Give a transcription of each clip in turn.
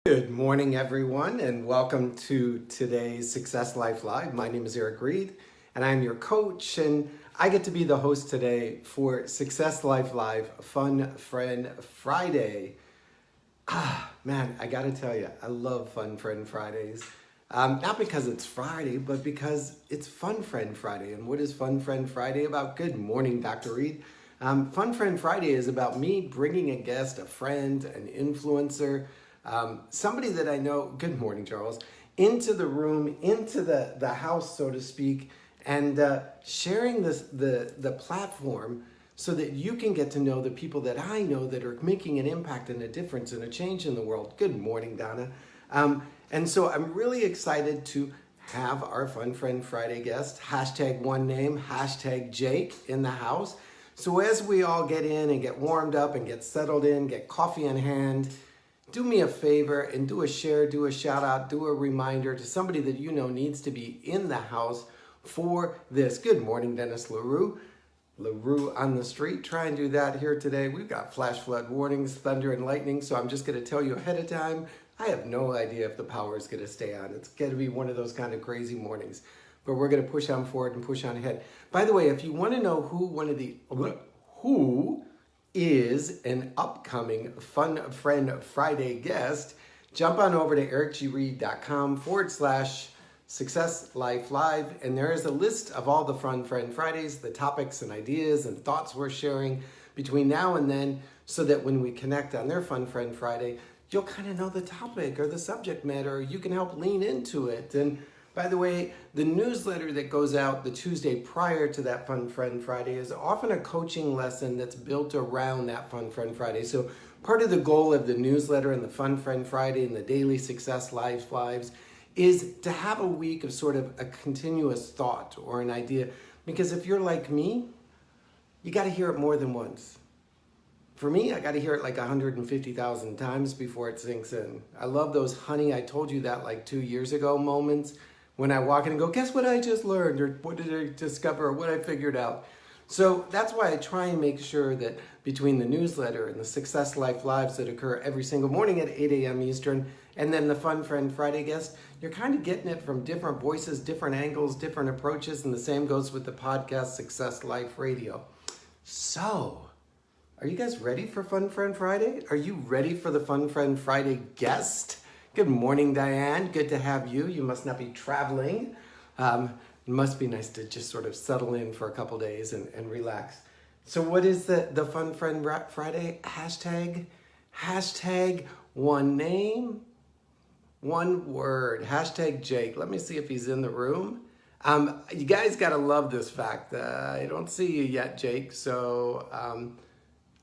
Good morning, everyone, and welcome to today's Success Life Live. My name is EricGReid, and I'm your coach, and I get to be the host today for Success Life Live Fun Friend Friday. Man, I gotta tell you, I love Fun Friend Fridays. Not because it's Friday, but because it's Fun Friend Friday. And what is Fun Friend Friday about? Good morning, Dr. Reed. Fun Friend Friday is about me bringing a guest, a friend, an influencer, somebody that I know, good morning, Charles, into the room, into the house, so to speak, and sharing the platform so that you can get to know the people that I know that are making an impact and a difference and a change in the world. Good morning, Donna. And so I'm really excited to have our Fun Friend Friday guest, hashtag one name, hashtag Jake, in the house. So as we all get in and get warmed up and get settled in, get coffee in hand, do me a favor and do a share, do a shout out, do a reminder to somebody that you know needs to be in the house for this. Good morning, Dennis LaRue. LaRue on the street. Try and do that here today. We've got flash flood warnings, thunder and lightning, so I'm just going to tell you ahead of time, I have no idea if the power is going to stay on. It's going to be one of those kind of crazy mornings, but we're going to push on forward and push on ahead. By the way, if you want to know who is an upcoming Fun Friend Friday guest, jump on over to ericgreid.com/Success Life Live, and there is a list of all the Fun Friend Fridays, the topics and ideas and thoughts we're sharing between now and then, so that when we connect on their Fun Friend Friday, you'll kind of know the topic or the subject matter, or you can help lean into it. And by the way, the newsletter that goes out the Tuesday prior to that Fun Friend Friday is often a coaching lesson that's built around that Fun Friend Friday. So part of the goal of the newsletter and the Fun Friend Friday and the daily Success Lives is to have a week of sort of a continuous thought or an idea. Because if you're like me, you got to hear it more than once. For me, I got to hear it like 150,000 times before it sinks in. I love those honey, I told you that like 2 years ago moments when I walk in and go, guess what I just learned, or what did I discover, or what I figured out. So that's why I try and make sure that between the newsletter and the Success Life Lives that occur every single morning at 8 a.m. Eastern, and then the Fun Friend Friday guest, you're kind of getting it from different voices, different angles, different approaches, and the same goes with the podcast Success Life Radio. So, are you guys ready for Fun Friend Friday? Are you ready for the Fun Friend Friday guest? Good morning, Diane. Good to have you. You must not be traveling. It must be nice to just sort of settle in for a couple days and relax. So what is the Fun Friend Friday? Hashtag one name, one word. Hashtag Jake. Let me see if he's in the room. You guys got to love this fact. I don't see you yet, Jake. So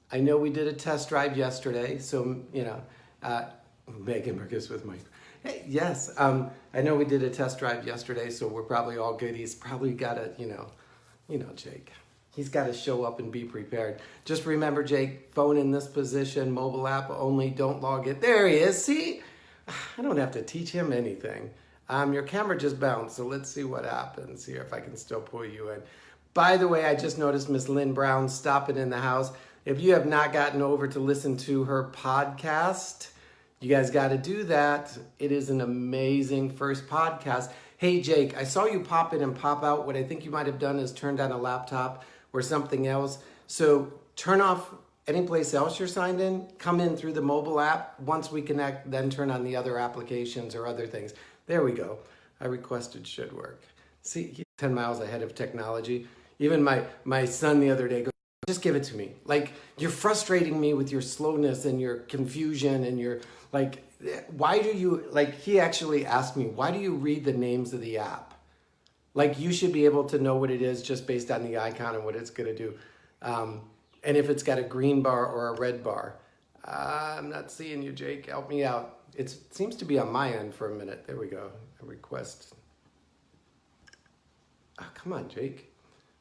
I know we did a test drive yesterday. So, Megan Marcus with Mike. Hey, yes, I know we did a test drive yesterday, so we're probably all good. He's probably got to, Jake. He's got to show up and be prepared. Just remember, Jake, phone in this position, mobile app only, don't log it. There he is, see? I don't have to teach him anything. Your camera just bounced, so let's see what happens here, if I can still pull you in. By the way, I just noticed Miss Lynn Brown stopping in the house. If you have not gotten over to listen to her podcast, you guys got to do that. It is an amazing first podcast. Hey, Jake, I saw you pop in and pop out. What I think you might have done is turned on a laptop or something else. So turn off any place else you're signed in. Come in through the mobile app. Once we connect, then turn on the other applications or other things. There we go. I requested should work. See, he's 10 miles ahead of technology. Even my son the other day goes, just give it to me. Like, you're frustrating me with your slowness and your confusion and your, like, why do you, like, he actually asked me, why do you read the names of the app? Like, you should be able to know what it is just based on the icon and what it's going to do. And if it's got a green bar or a red bar. I'm not seeing you, Jake. Help me out. It seems to be on my end for a minute. There we go. A request. Oh, come on, Jake.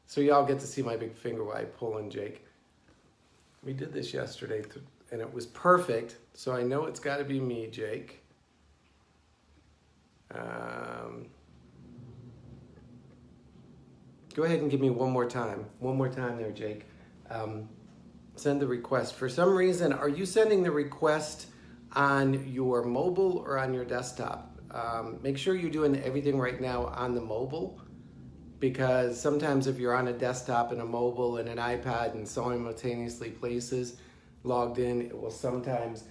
So y'all get to see my big finger while I pull in Jake. We did this yesterday, and it was perfect. So I know it's got to be me, Jake. Go ahead and give me one more time. One more time there, Jake. Send the request. For some reason, are you sending the request on your mobile or on your desktop. Make sure you're doing everything right now on the mobile, because sometimes if you're on a desktop and a mobile and an iPad and simultaneously places logged in, it will sometimes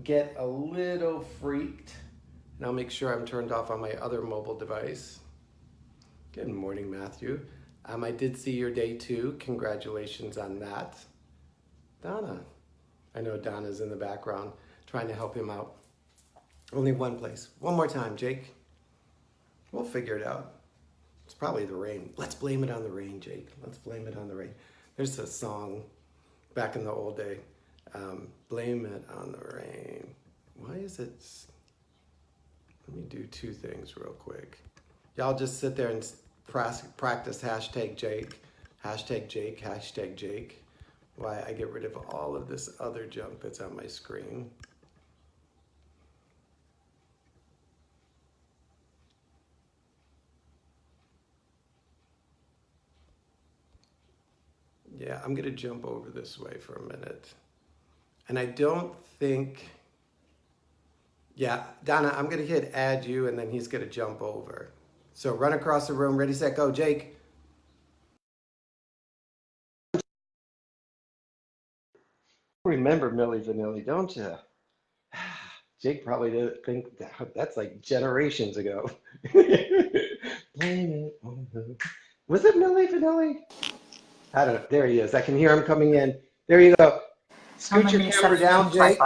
get a little freaked. And I'll make sure I'm turned off on my other mobile device. Good morning, Matthew. I did see your day 2. Congratulations on that. Donna. I know Donna's in the background trying to help him out. Only one place. One more time, Jake. We'll figure it out. It's probably the rain. Let's blame it on the rain, Jake. Let's blame it on the rain. There's a song back in the old day. Blame it on the rain. Why is it? Let me do 2 things real quick. Y'all just sit there and practice hashtag Jake, hashtag Jake, hashtag Jake. Why I get rid of all of this other junk that's on my screen. Yeah, I'm gonna jump over this way for a minute. And I don't think, yeah, Donna, I'm gonna hit add you and then he's gonna jump over. So run across the room, ready, set, go, Jake. Remember Milli Vanilli, don't you? Jake probably didn't think that's like generations ago. Blame it on the... Was it Milli Vanilli? I don't know. There he is. I can hear him coming in. There you go. Scoot your camera down, Jake.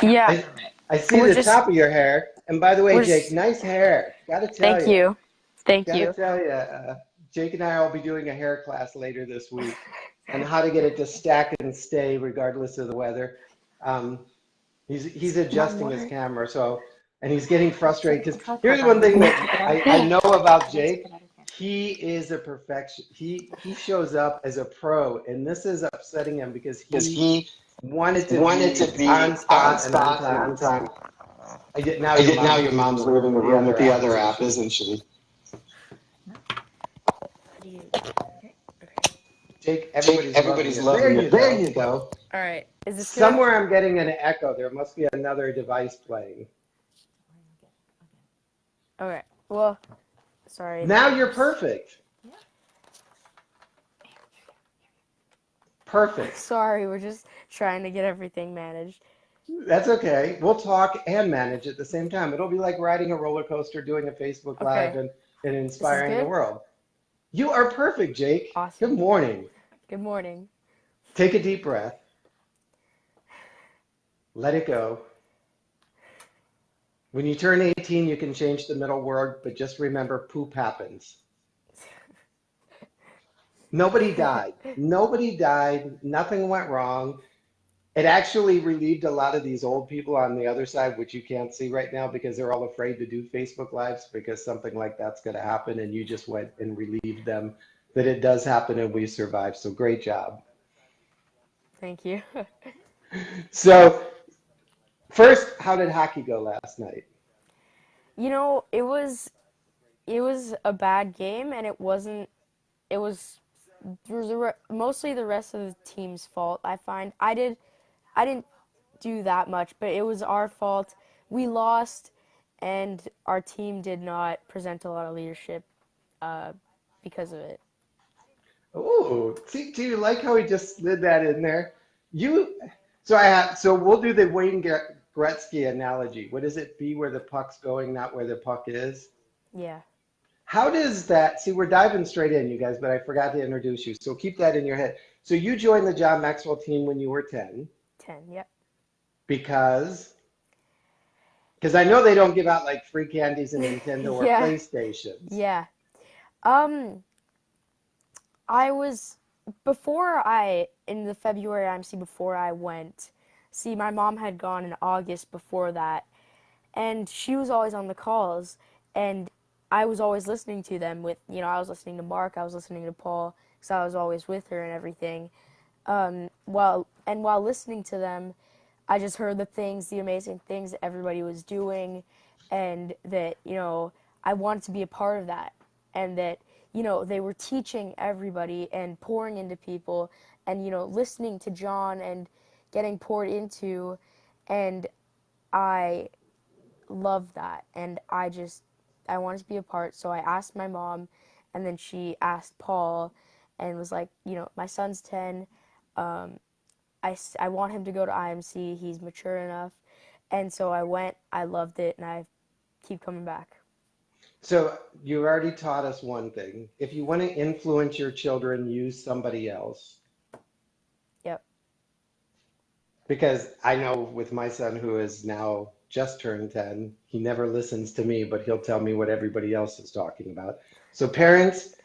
Yeah. I see the top of your hair. And by the way, Jake, nice hair. Gotta tell you. Thank you. Thank you. Gotta tell you, Jake and I will be doing a hair class later this week on how to get it to stack and stay regardless of the weather. He's adjusting his camera, so, and he's getting frustrated because here's one thing that I know about Jake. He is a perfection. He shows up as a pro, and this is upsetting him because he wanted to be on spot and on time. Now your mom's leaving the room with the other app, isn't she? Jake, everybody's loving it. There you go. All right. Is this good? Somewhere I'm getting an echo. There must be another device playing. Okay. Well, sorry. Now you're perfect. Perfect. Sorry, we're just trying to get everything managed. That's okay. We'll talk and manage at the same time. It'll be like riding a roller coaster, doing a Facebook Live, and inspiring the world. You are perfect, Jake. Awesome. Good morning. Good morning. Take a deep breath. Let it go. When you turn 18, you can change the middle word, but just remember, poop happens. Nobody died. Nobody died. Nothing went wrong. It actually relieved a lot of these old people on the other side, which you can't see right now because they're all afraid to do Facebook Lives because something like that's going to happen, and you just went and relieved them that it does happen and we survived. So great job. Thank you. So first, how did hockey go last night? You know, it was a bad game, and it was mostly the rest of the team's fault. I find I didn't do that much, but it was our fault. We lost, and our team did not present a lot of leadership because of it. Oh, see, do you like how he just slid that in there? So we'll do the Wayne Gretzky analogy. What does it be where the puck's going, not where the puck is? Yeah. How does that, see, we're diving straight in, you guys, but I forgot to introduce you. So keep that in your head. So you joined the John Maxwell team when you were 10. 10, yep. Because I know they don't give out like free candies and Nintendo or PlayStations. Yeah. I was, in the February IMC before I went, my mom had gone in August before that, and she was always on the calls, and I was always listening to them I was listening to Mark, I was listening to Paul, because I was always with her and everything. While listening to them, I just heard the amazing things that everybody was doing, and that, I wanted to be a part of that, and that, they were teaching everybody and pouring into people and, listening to John and getting poured into. And I love that, and I wanted to be a part. So I asked my mom, and then she asked Paul, and was like, my son's 10. Um, I want him to go to IMC. He's mature enough, and so I went. I loved it, and I keep coming back. So you already taught us one thing. If you want to influence your children, use somebody else. Yep. Because I know with my son who is now just turned 10, he never listens to me, but he'll tell me what everybody else is talking about. So parents,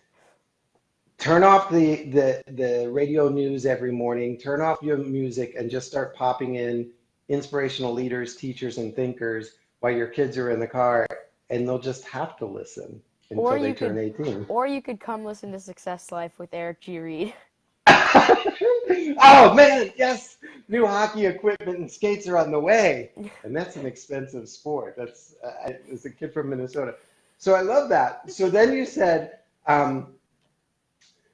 turn off the radio news every morning, turn off your music and just start popping in inspirational leaders, teachers, and thinkers while your kids are in the car, and they'll just have to listen Or until they you turn could, 18. or you could come listen to Success Life with EricGReid. Oh man, yes, new hockey equipment and skates are on the way, and that's an expensive sport. That's as a kid from Minnesota, so I love that. So then you said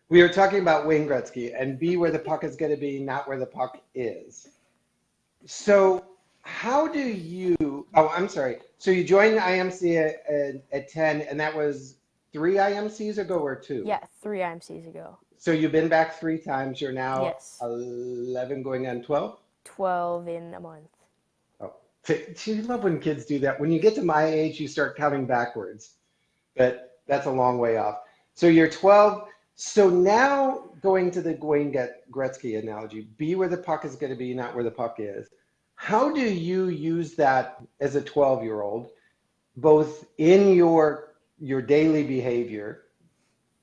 we were talking about Wayne Gretzky and be where the puck is going to be, not where the puck is. So how do you? Oh, I'm sorry. So you joined the IMC at 10, and that was three IMCs ago or two? Yeah, 3 IMCs ago. So you've been back three times. You're now Yes, 11 going on 12? 12 in a month. Oh, do you love when kids do that? When you get to my age, you start counting backwards, but that's a long way off. So you're 12. So now going to the Wayne Gretzky analogy, be where the puck is going to be, not where the puck is. How do you use that as a 12-year-old, both in your daily behavior,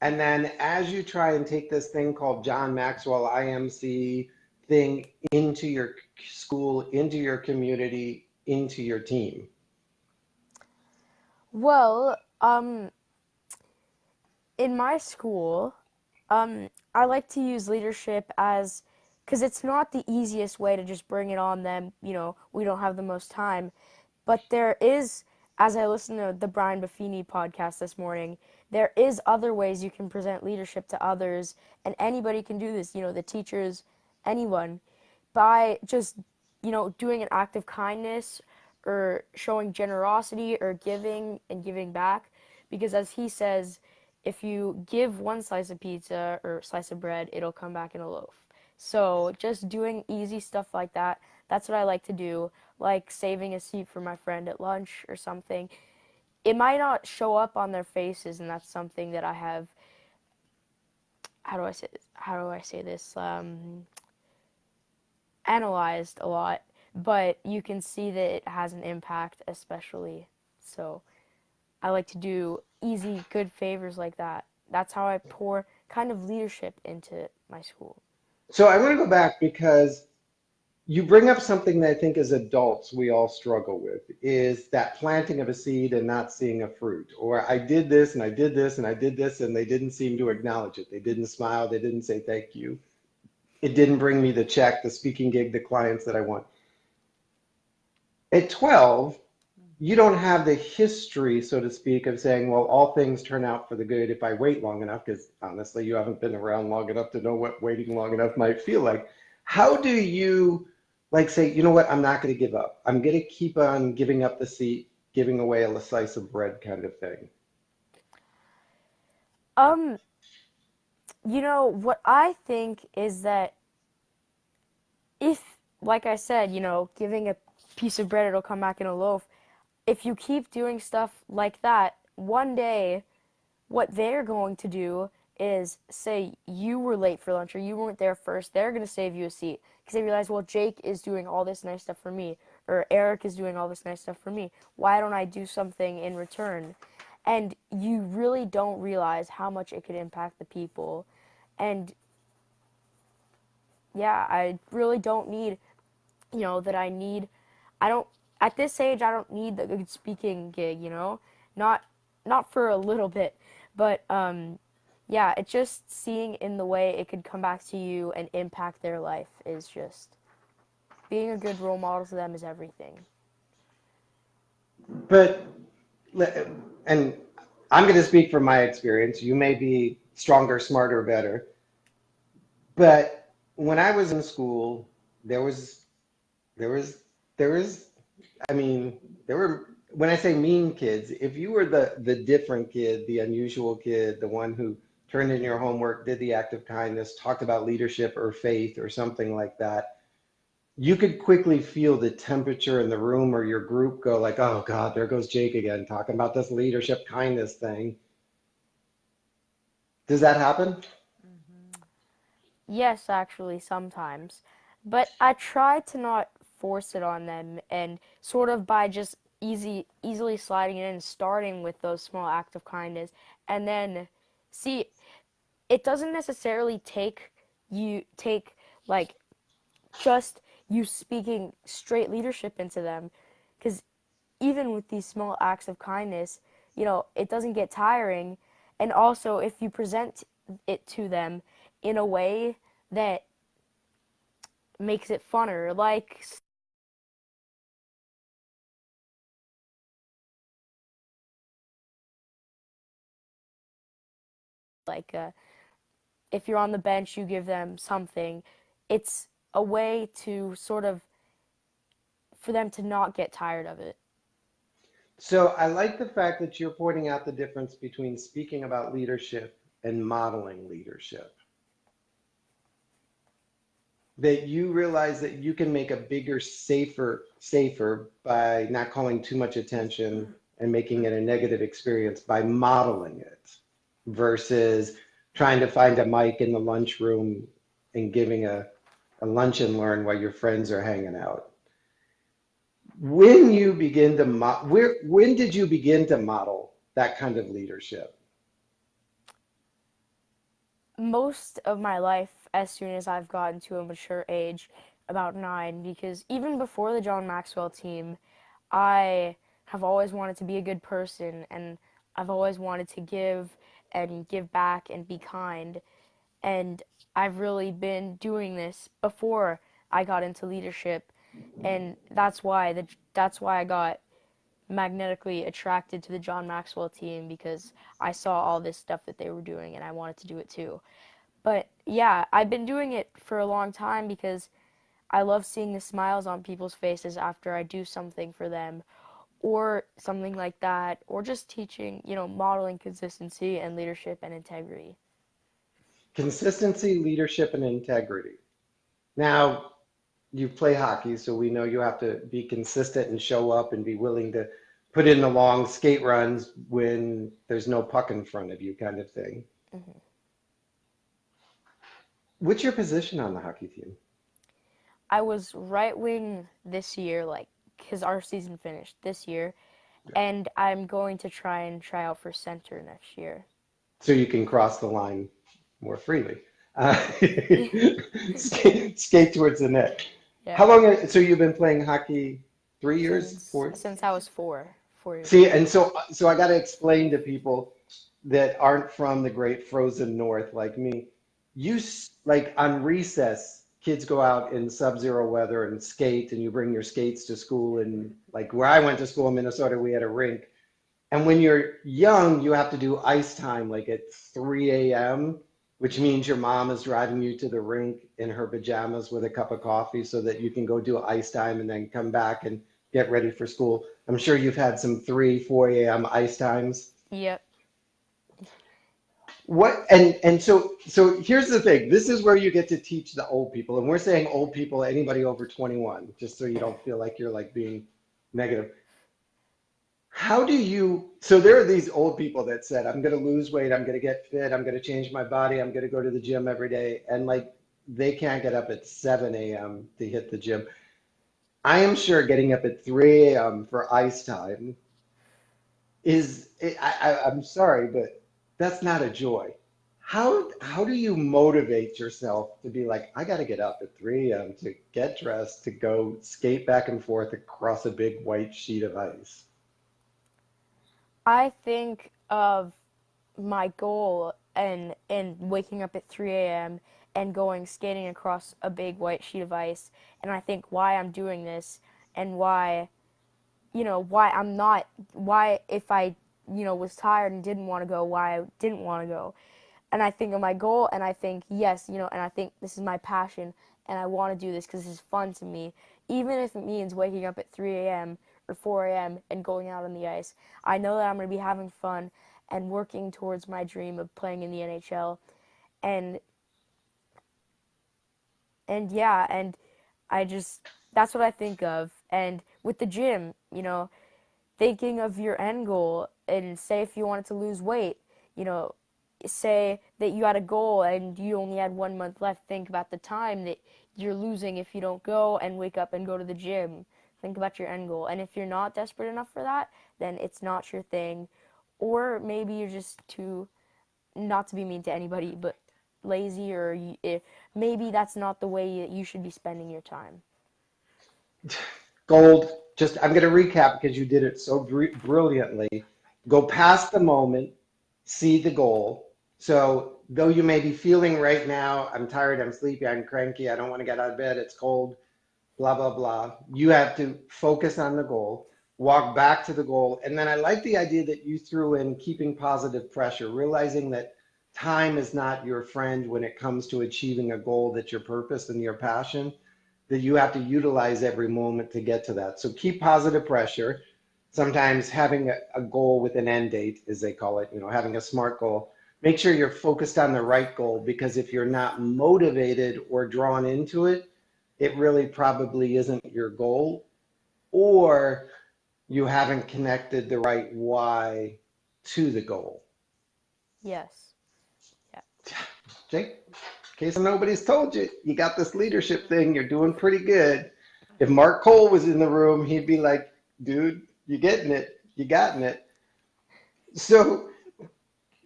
and then as you try and take this thing called John Maxwell IMC thing into your school, into your community, into your team? Well, in my school, I like to use leadership as, because it's not the easiest way to just bring it on them. We don't have the most time. But there is, as I listened to the Brian Buffini podcast this morning, there is other ways you can present leadership to others, and anybody can do this, the teachers, anyone, by just, doing an act of kindness or showing generosity or giving and giving back. Because as he says, if you give one slice of pizza or slice of bread, it'll come back in a loaf. So just doing easy stuff like that, that's what I like to do, like saving a seat for my friend at lunch or something. It might not show up on their faces, and that's something that I have, how do I say this, analyzed a lot, but you can see that it has an impact, especially. So I like to do easy, good favors like that. That's how I pour kind of leadership into my school. So I want to go back because you bring up something that I think as adults we all struggle with is that planting of a seed and not seeing a fruit. Or I did this and I did this and I did this and they didn't seem to acknowledge it. They didn't smile. They didn't say thank you. It didn't bring me the check, the speaking gig, the clients that I want. At 12, you don't have the history, so to speak, of saying, well, all things turn out for the good if I wait long enough, because honestly, you haven't been around long enough to know what waiting long enough might feel like. How do you like say, you know what, I'm not going to give up. I'm going to keep on giving up the seat, giving away a slice of bread kind of thing? Um, what I think is that if, like I said, giving a piece of bread, it'll come back in a loaf. If you keep doing stuff like that, one day, what they're going to do is say you were late for lunch or you weren't there first. They're going to save you a seat because they realize, well, Jake is doing all this nice stuff for me, or Eric is doing all this nice stuff for me. Why don't I do something in return? And you really don't realize how much it could impact the people. And yeah, I really don't need, that I don't, at this age, I don't need the good speaking gig, not, not for a little bit, but, yeah, it's just seeing in the way it could come back to you and impact their life is just, being a good role model to them is everything. But, and I'm going to speak from my experience. You may be stronger, smarter, better. But when I was in school, there was there was I mean, there were, when I say mean kids, if you were the different kid, the unusual kid, the one who turned in your homework, did the act of kindness, talked about leadership or faith or something like that, you could quickly feel the temperature in the room or your group go like, oh God, there goes Jake again talking about this leadership kindness thing. Does that happen? Yes, actually, sometimes. But I try to not force it on them and sort of by just easily sliding it in, starting with those small acts of kindness. And then, see, it doesn't necessarily take like just you speaking straight leadership into them. Because even with these small acts of kindness, it doesn't get tiring. And also, if you present it to them in a way that makes it funner. Like if you're on the bench, you give them something. It's a way to sort of for them to not get tired of it. So I like the fact that you're pointing out the difference between speaking about leadership and modeling leadership. That you realize that you can make a bigger, safer by not calling too much attention and making it a negative experience by modeling it versus trying to find a mic in the lunchroom and giving a lunch and learn while your friends are hanging out. When you begin to when did you begin to model that kind of leadership? Most of my life, as soon as I've gotten to a mature age, about 9, because even before the John Maxwell team, I have always wanted to be a good person and I've always wanted to give back and be kind. And I've really been doing this before I got into leadership, and that's why I got magnetically attracted to the John Maxwell team because I saw all this stuff that they were doing and I wanted to do it too. But yeah, I've been doing it for a long time because I love seeing the smiles on people's faces after I do something for them or something like that, or just teaching, modeling consistency and leadership and integrity. Consistency, leadership, and integrity. Now, you play hockey, so we know you have to be consistent and show up and be willing to put in the long skate runs when there's no puck in front of you, kind of thing. Hmm. What's your position on the hockey team? I was right wing this year, like, because our season finished this year, and I'm going to try and try out for center next year. So you can cross the line more freely. Uh, skate towards the net. Yeah, How long? So you've been playing hockey 3 years, since 4? since I was 4 years See, old. and so I got to explain to people that aren't from the great frozen north like me. Like on recess, kids go out in sub-zero weather and skate, and you bring your skates to school. And like where I went to school in Minnesota, we had a rink. And when you're young, you have to do ice time like at 3 a.m., which means your mom is driving you to the rink in her pajamas with a cup of coffee so that you can go do ice time and then come back and get ready for school. I'm sure you've had some 3, 4 a.m. ice times. Yep. What and so here's the thing. This is where you get to teach the old people. And we're saying old people, anybody over 21, just so you don't feel like you're like being negative. How do you, so there are these old people that said, I'm going to lose weight, I'm going to get fit, I'm going to change my body, I'm going to go to the gym every day. And like they can't get up at 7 a.m. to hit the gym. I am sure getting up at 3 a.m. for ice time I'm sorry, but that's not a joy. How do you motivate yourself to be like, I got to get up at 3 a.m. to get dressed to go skate back and forth across a big white sheet of ice? I think of my goal and waking up at 3 a.m. and going skating across a big white sheet of ice, and I think why I'm doing this and why I'm not, why if I, was tired and didn't want to go, why I didn't want to go. And I think of my goal and I think, yes, and I think this is my passion and I want to do this because this is fun to me. even if it means waking up at 3 a.m. or 4 a.m. and going out on the ice. I know that I'm going to be having fun and working towards my dream of playing in the NHL. And yeah, and I just that's what I think of. And with the gym, thinking of your end goal, and say if you wanted to lose weight, you know, say that you had a goal and you only had 1 month left, think about the time that you're losing if you don't go and wake up and go to the gym. Think about your end goal. And if you're not desperate enough for that, then it's not your thing. Or maybe you're just too, not to be mean to anybody, but lazy, or maybe that's not the way that you should be spending your time. Gold, just I'm going to recap because you did it so brilliantly. Go past the moment, see the goal. So, though you may be feeling right now, I'm tired, I'm sleepy, I'm cranky, I don't want to get out of bed, it's cold, blah, blah, blah. You have to focus on the goal, walk back to the goal. And then I like the idea that you threw in keeping positive pressure, realizing that time is not your friend when it comes to achieving a goal that's your purpose and your passion, that you have to utilize every moment to get to that. So keep positive pressure. Sometimes having a goal with an end date, as they call it, having a SMART goal. Make sure you're focused on the right goal, because if you're not motivated or drawn into it, it really probably isn't your goal, or you haven't connected the right why to the goal. Yes. Yeah. Jake, in case nobody's told you, you got this leadership thing, you're doing pretty good. If Mark Cole was in the room, he'd be like, dude, you getting it, you gotten it. So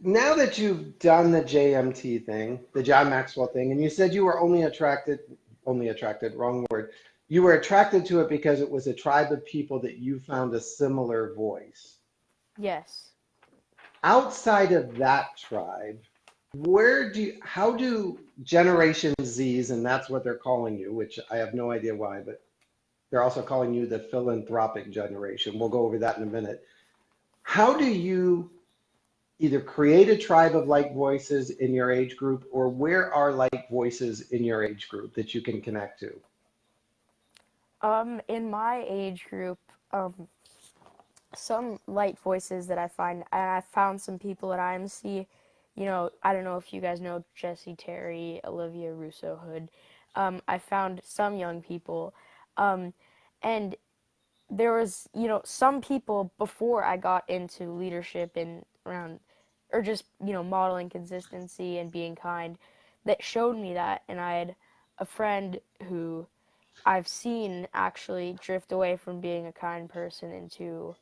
now that you've done the JMT thing, the John Maxwell thing, and you said you were only attracted, wrong word. You were attracted to it because it was a tribe of people that you found a similar voice. Yes. Outside of that tribe, how do Generation Zs, and that's what they're calling you, which I have no idea why, but they're also calling you the philanthropic generation. We'll go over that in a minute. How do you either create a tribe of like voices in your age group, or where are like voices in your age group that you can connect to? In my age group, some light voices that I find, and I found some people at IMC. I don't know if you guys know Jesse Terry, Olivia Russo Hood. I found some young people, and there was, some people before I got into leadership and around, or just, modeling consistency and being kind, that showed me that. And I had a friend who I've seen actually drift away from being a kind person into,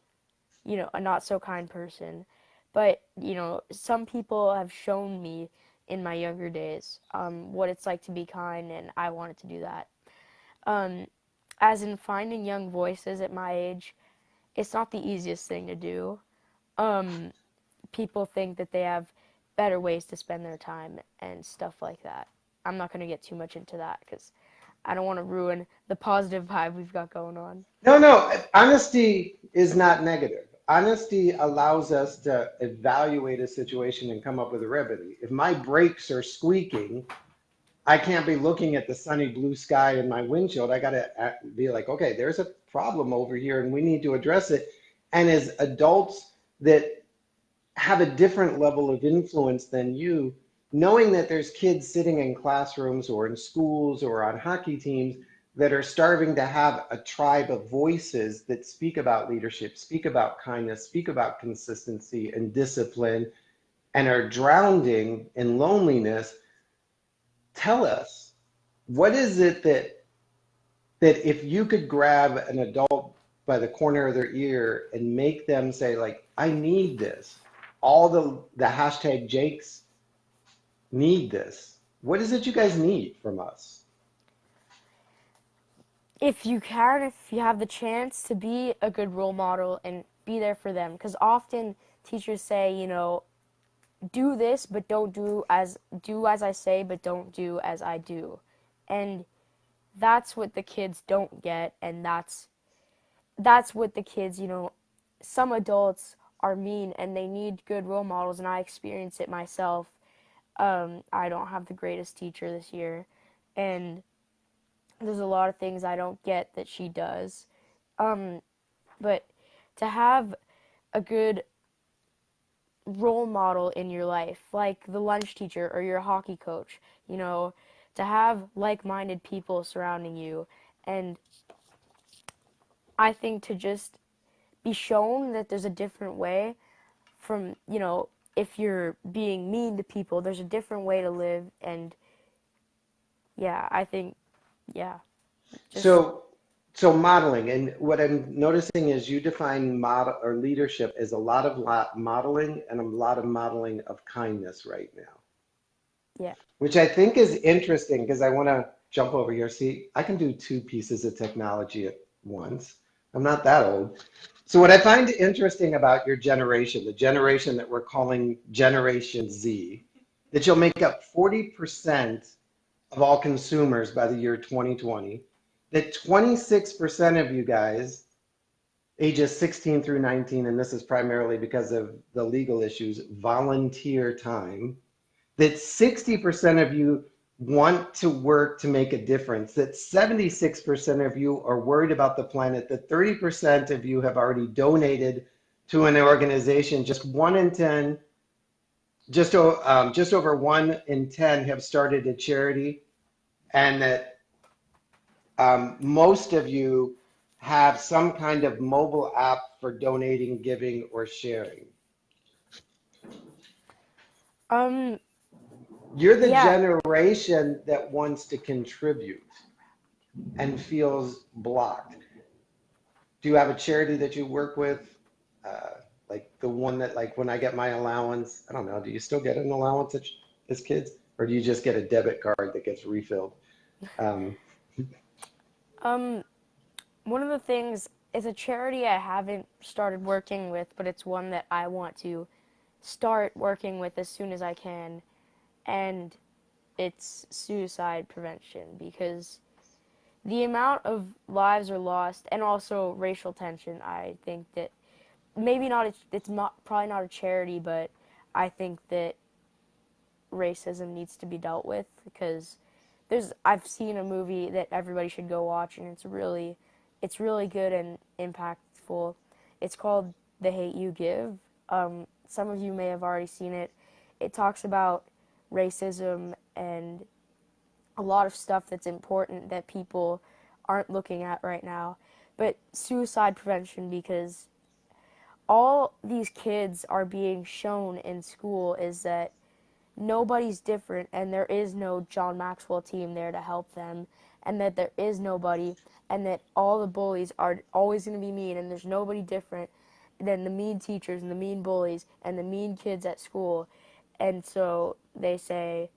a not so kind person. But, some people have shown me in my younger days what it's like to be kind, and I wanted to do that. Um, as in finding young voices at my age, it's not the easiest thing to do. Um, People think that they have better ways to spend their time and stuff like that. I'm not going to get too much into that because I don't want to ruin the positive vibe we've got going on. No, honesty is not negative. Honesty allows us to evaluate a situation and come up with a remedy. If my brakes are squeaking, I can't be looking at the sunny blue sky in my windshield. I got to be like, okay, there's a problem over here and we need to address it. And as adults that have a different level of influence than you, knowing that there's kids sitting in classrooms or in schools or on hockey teams that are starving to have a tribe of voices that speak about leadership, speak about kindness, speak about consistency and discipline, and are drowning in loneliness. Tell us, what is it that if you could grab an adult by the corner of their ear and make them say, like, I need this. All the hashtag Jakes need this. What is it you guys need from us? If you can, if you have the chance to be a good role model and be there for them, because often teachers say, do this, but do as I say, but don't do as I do, and that's what the kids don't get, and that's what the kids, some adults are mean and they need good role models, and I experience it myself. I don't have the greatest teacher this year, and there's a lot of things I don't get that she does. Um, but to have a good role model in your life, like the lunch teacher or your hockey coach, you know, to have like-minded people surrounding you. And I think to just be shown that there's a different way from, if you're being mean to people, there's a different way to live. And yeah, I think, yeah, just, So, so modeling, and what I'm noticing is you define model or leadership as a lot of modeling and a lot of modeling of kindness right now, yeah. which I think is interesting because I want to jump over here. See, I can do two pieces of technology at once. I'm not that old. So what I find interesting about your generation, the generation that we're calling Generation Z, that you'll make up 40% of all consumers by the year 2020, that 26% of you guys, ages 16 through 19, and this is primarily because of the legal issues, volunteer time, that 60% of you want to work to make a difference, that 76% of you are worried about the planet, that 30% of you have already donated to an organization, just 1 in 10, just over 1 in 10 have started a charity, and that most of you have some kind of mobile app for donating, giving, or sharing. Um, You're the yeah. generation that wants to contribute and feels blocked. Do you have a charity that you work with? Like the one that, like, when I get my allowance, I don't know, do you still get an allowance as kids? Or do you just get a debit card that gets refilled? Um, Um, One of the things is a charity I haven't started working with, but it's one that I want to start working with as soon as I can, and it's suicide prevention because the amount of lives are lost and also racial tension. I think that maybe not, it's not probably not a charity, but I think that racism needs to be dealt with because I've seen a movie that everybody should go watch, and it's really good and impactful. It's called The Hate You Give. Some of you may have already seen it. It talks about racism and a lot of stuff that's important that people aren't looking at right now. But suicide prevention, because all these kids are being shown in school is that nobody's different and there is no John Maxwell team there to help them, and that there is nobody, and that all the bullies are always going to be mean, and there's nobody different than the mean teachers and the mean bullies and the mean kids at school. And so they say,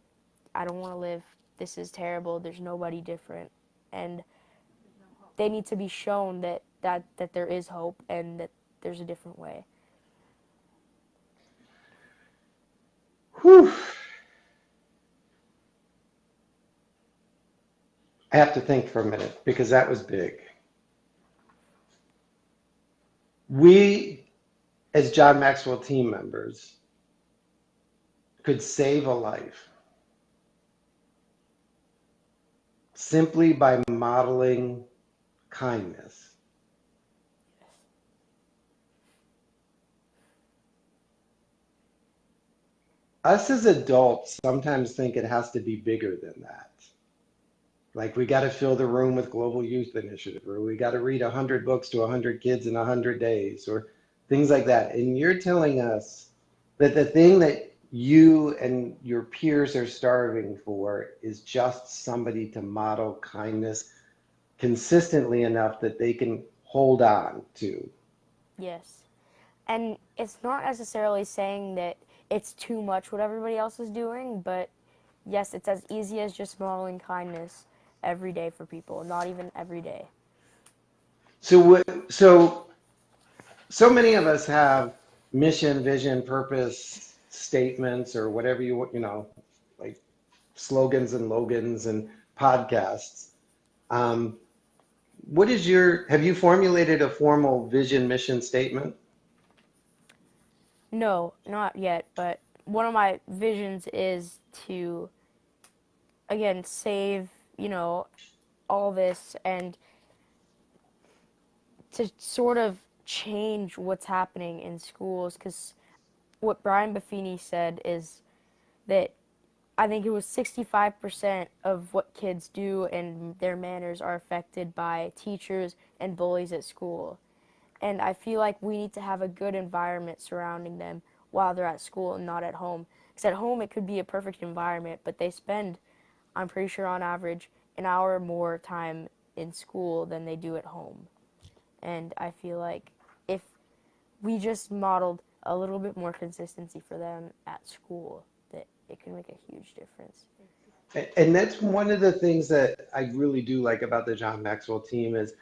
I don't want to live, this is terrible, there's nobody different. And they need to be shown that there is hope and that there's a different way. whew, I have to think for a minute because that was big. We, as John Maxwell team members, could save a life simply by modeling kindness. Us as adults sometimes think it has to be bigger than that. Like we got to fill the room with Global Youth Initiative, or we got to read 100 books to 100 kids in 100 days, or things like that. And you're telling us that the thing that you and your peers are starving for is just somebody to model kindness consistently enough that they can hold on to. Yes. And it's not necessarily saying that it's too much what everybody else is doing, but yes, it's as easy as just modeling kindness every day for people, not even every day. So many of us have mission, vision, purpose statements, or whatever like slogans and logans and podcasts. Um, have you formulated a formal vision, mission statement? No, not yet, but one of my visions is to, again, save, all this and to sort of change what's happening in schools, because what Brian Buffini said is that I think it was 65% of what kids do and their manners are affected by teachers and bullies at school. And I feel like we need to have a good environment surrounding them while they're at school and not at home. Because at home it could be a perfect environment, but they spend, I'm pretty sure on average, an hour more time in school than they do at home. And I feel like if we just modeled a little bit more consistency for them at school, that it can make a huge difference. And that's one of the things that I really do like about the John Maxwell team is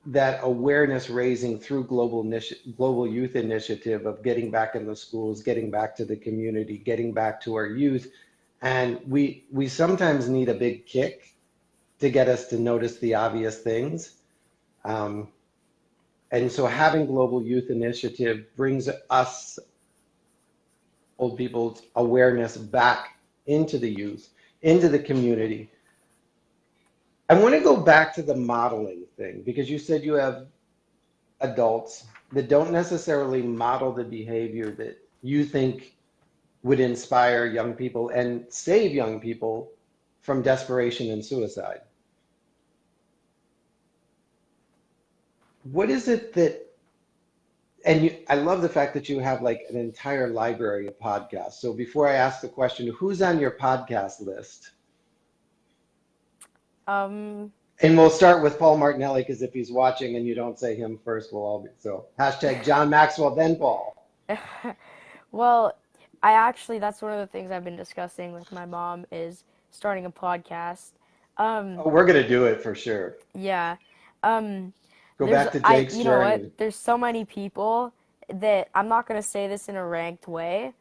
that awareness raising through global youth initiative of getting back in the schools, getting back to the community, getting back to our youth. And we sometimes need a big kick to get us to notice the obvious things. And so having global youth initiative brings us old people's awareness back into the youth, into the community. I want to go back to the modeling thing, because you said you have adults that don't necessarily model the behavior that you think would inspire young people and save young people from desperation and suicide. What is it that, and I love the fact that you have like an entire library of podcasts. So before I ask the question, who's on your podcast list? And we'll start with Paul Martinelli, because if he's watching and you don't say him first, we'll all be, so hashtag John Maxwell, then Paul. Well, that's one of the things I've been discussing with my mom is starting a podcast. Oh, we're going to do it for sure. Yeah. Go back to Jake's you know journey. what? There's so many people that I'm not going to say this in a ranked way.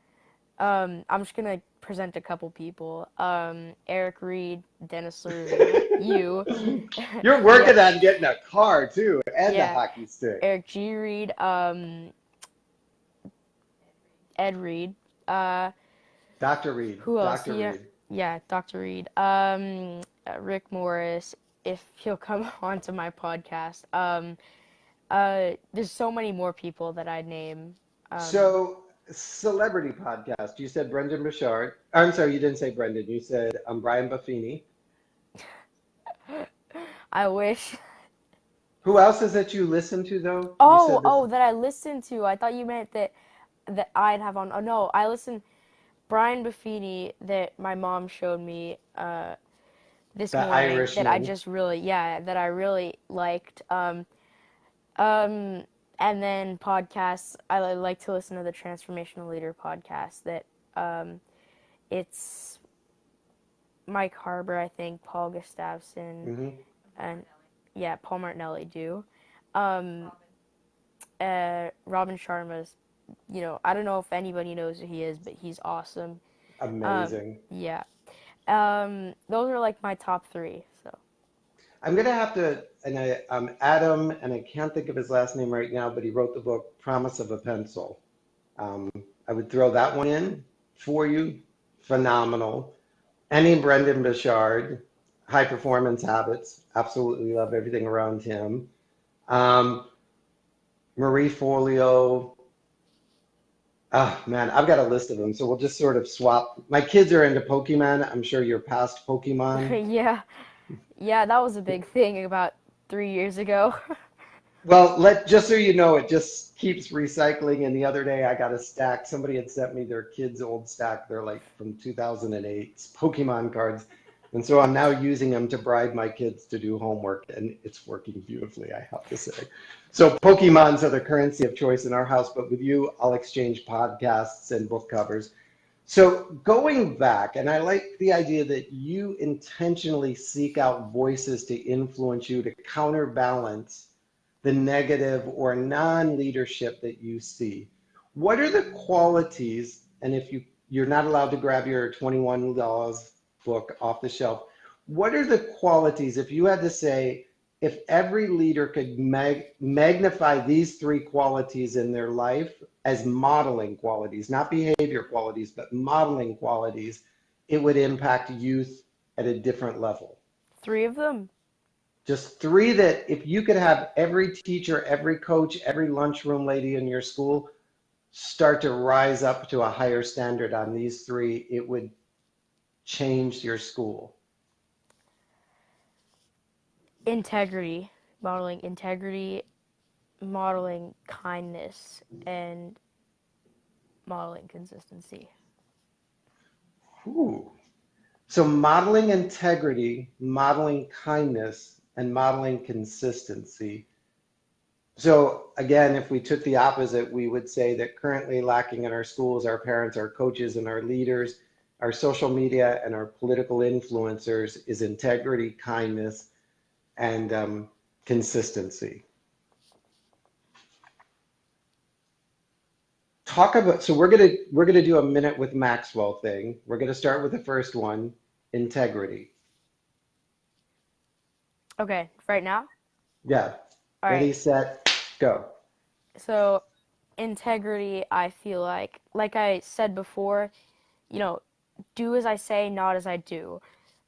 I'm just going to present a couple people. EricGReid, Dennis LaRue, you. You're working on getting a car too, and the hockey stick. EricGReid, Ed Reed. Dr. Reed. Who else? Dr. Reed. Yeah, Dr. Reed. Rick Morris, if he'll come onto my podcast. There's so many more people that I'd name. So, celebrity podcast. You said Brendan Burchard. I'm sorry, you didn't say Brendan. You said Brian Buffini. I wish. Who else is that you listen to though? That I listen to. I thought you meant that I'd have on. Oh no, I listen. Brian Buffini that my mom showed me this morning Irishman. that I just really that I really liked. And then podcasts, I like to listen to the Transformational Leader podcast that it's Mike Harbour, I think, Paul Gustafson, and Paul Martinelli do. Robin Sharma's, I don't know if anybody knows who he is, but he's awesome. Amazing. Those are like my top three. So I'm going to have to, and Adam, and I can't think of his last name right now, but he wrote the book Promise of a Pencil. I would throw that one in for you. Phenomenal. Any Brendan Burchard, High Performance Habits. Absolutely love everything around him. Marie Forleo. Oh man, I've got a list of them, so we'll just sort of swap. My kids are into Pokemon. I'm sure you're past Pokemon. Yeah, that was a big thing about 3 years ago. Well, just so you know, it just keeps recycling. And the other day I got a stack. Somebody had sent me their kids' old stack. They're like from 2008 Pokemon cards. And so I'm now using them to bribe my kids to do homework, and it's working beautifully, I have to say. So Pokemons are the currency of choice in our house, but with you, I'll exchange podcasts and book covers. So going back, and I like the idea that you intentionally seek out voices to influence you to counterbalance the negative or non-leadership that you see. What are the qualities, and if you're not allowed to grab your $21 book off the shelf, what are the qualities, if you had to say, if every leader could magnify these three qualities in their life as modeling qualities, not behavior qualities, but modeling qualities, it would impact youth at a different level? 3 of them. Just three that if you could have every teacher, every coach, every lunchroom lady in your school start to rise up to a higher standard on these three, it would change your school. Integrity, integrity, modeling kindness, and modeling consistency. Ooh. So modeling integrity, modeling kindness, and modeling consistency. So again, if we took the opposite, we would say that currently lacking in our schools, our parents, our coaches, and our leaders, our social media, and our political influencers is integrity, kindness, and consistency. Talk about, so we're gonna do a minute with Maxwell thing. We're gonna start with the first one, integrity. Okay, right now? Yeah. All right. Ready, set, go. So, integrity, I feel like I said before, you know, do as I say, not as I do.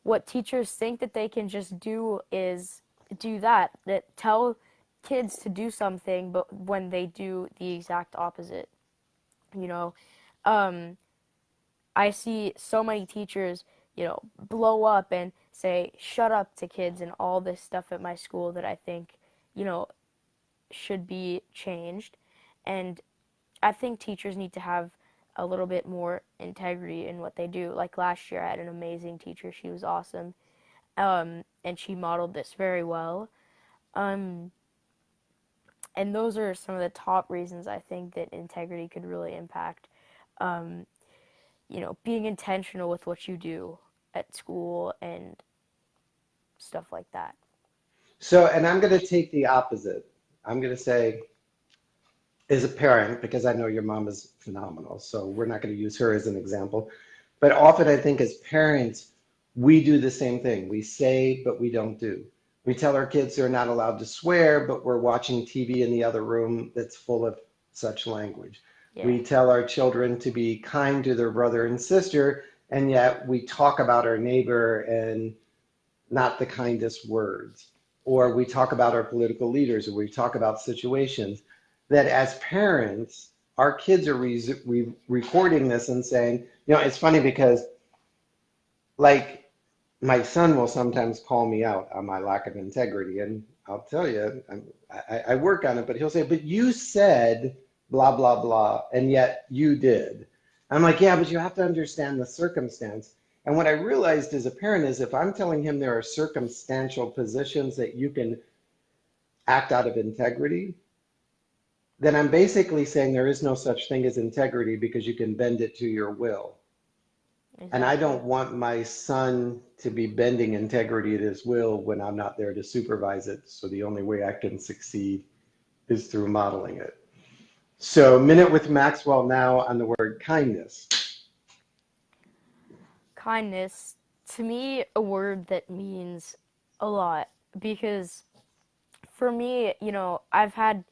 What teachers think that they can just do is do that. That tell kids to do something, but when they do the exact opposite, you know. Um, I see so many teachers, blow up and say, shut up to kids and all this stuff at my school that I think, you know, should be changed. And I think teachers need to have a little bit more integrity in what they do. Like last year, I had an amazing teacher. She was awesome. And she modeled this very well. Um, and those are some of the top reasons I think that integrity could really impact, um, being intentional with what you do at school and stuff like that. So, and I'm gonna take the opposite. I'm gonna say, as a parent, because I know your mom is phenomenal, so we're not gonna use her as an example. But often I think as parents, we do the same thing. We say, but we don't do. We tell our kids they're not allowed to swear, but we're watching TV in the other room that's full of such language. Yeah. We tell our children to be kind to their brother and sister, and yet we talk about our neighbor and not the kindest words. Or we talk about our political leaders, or we talk about situations that as parents, our kids are recording this and saying, it's funny because like my son will sometimes call me out on my lack of integrity. And I'll tell you, I work on it, but he'll say, but you said blah, blah, blah, and yet you did. I'm like, yeah, but you have to understand the circumstance. And what I realized as a parent is if I'm telling him there are circumstantial positions that you can act out of integrity, then I'm basically saying there is no such thing as integrity because you can bend it to your will. And I Exactly. don't want my son to be bending integrity at his will when I'm not there to supervise it. So the only way I can succeed is through modeling it. So, minute with Maxwell now on the word kindness. Kindness, to me, a word that means a lot because for me, I've had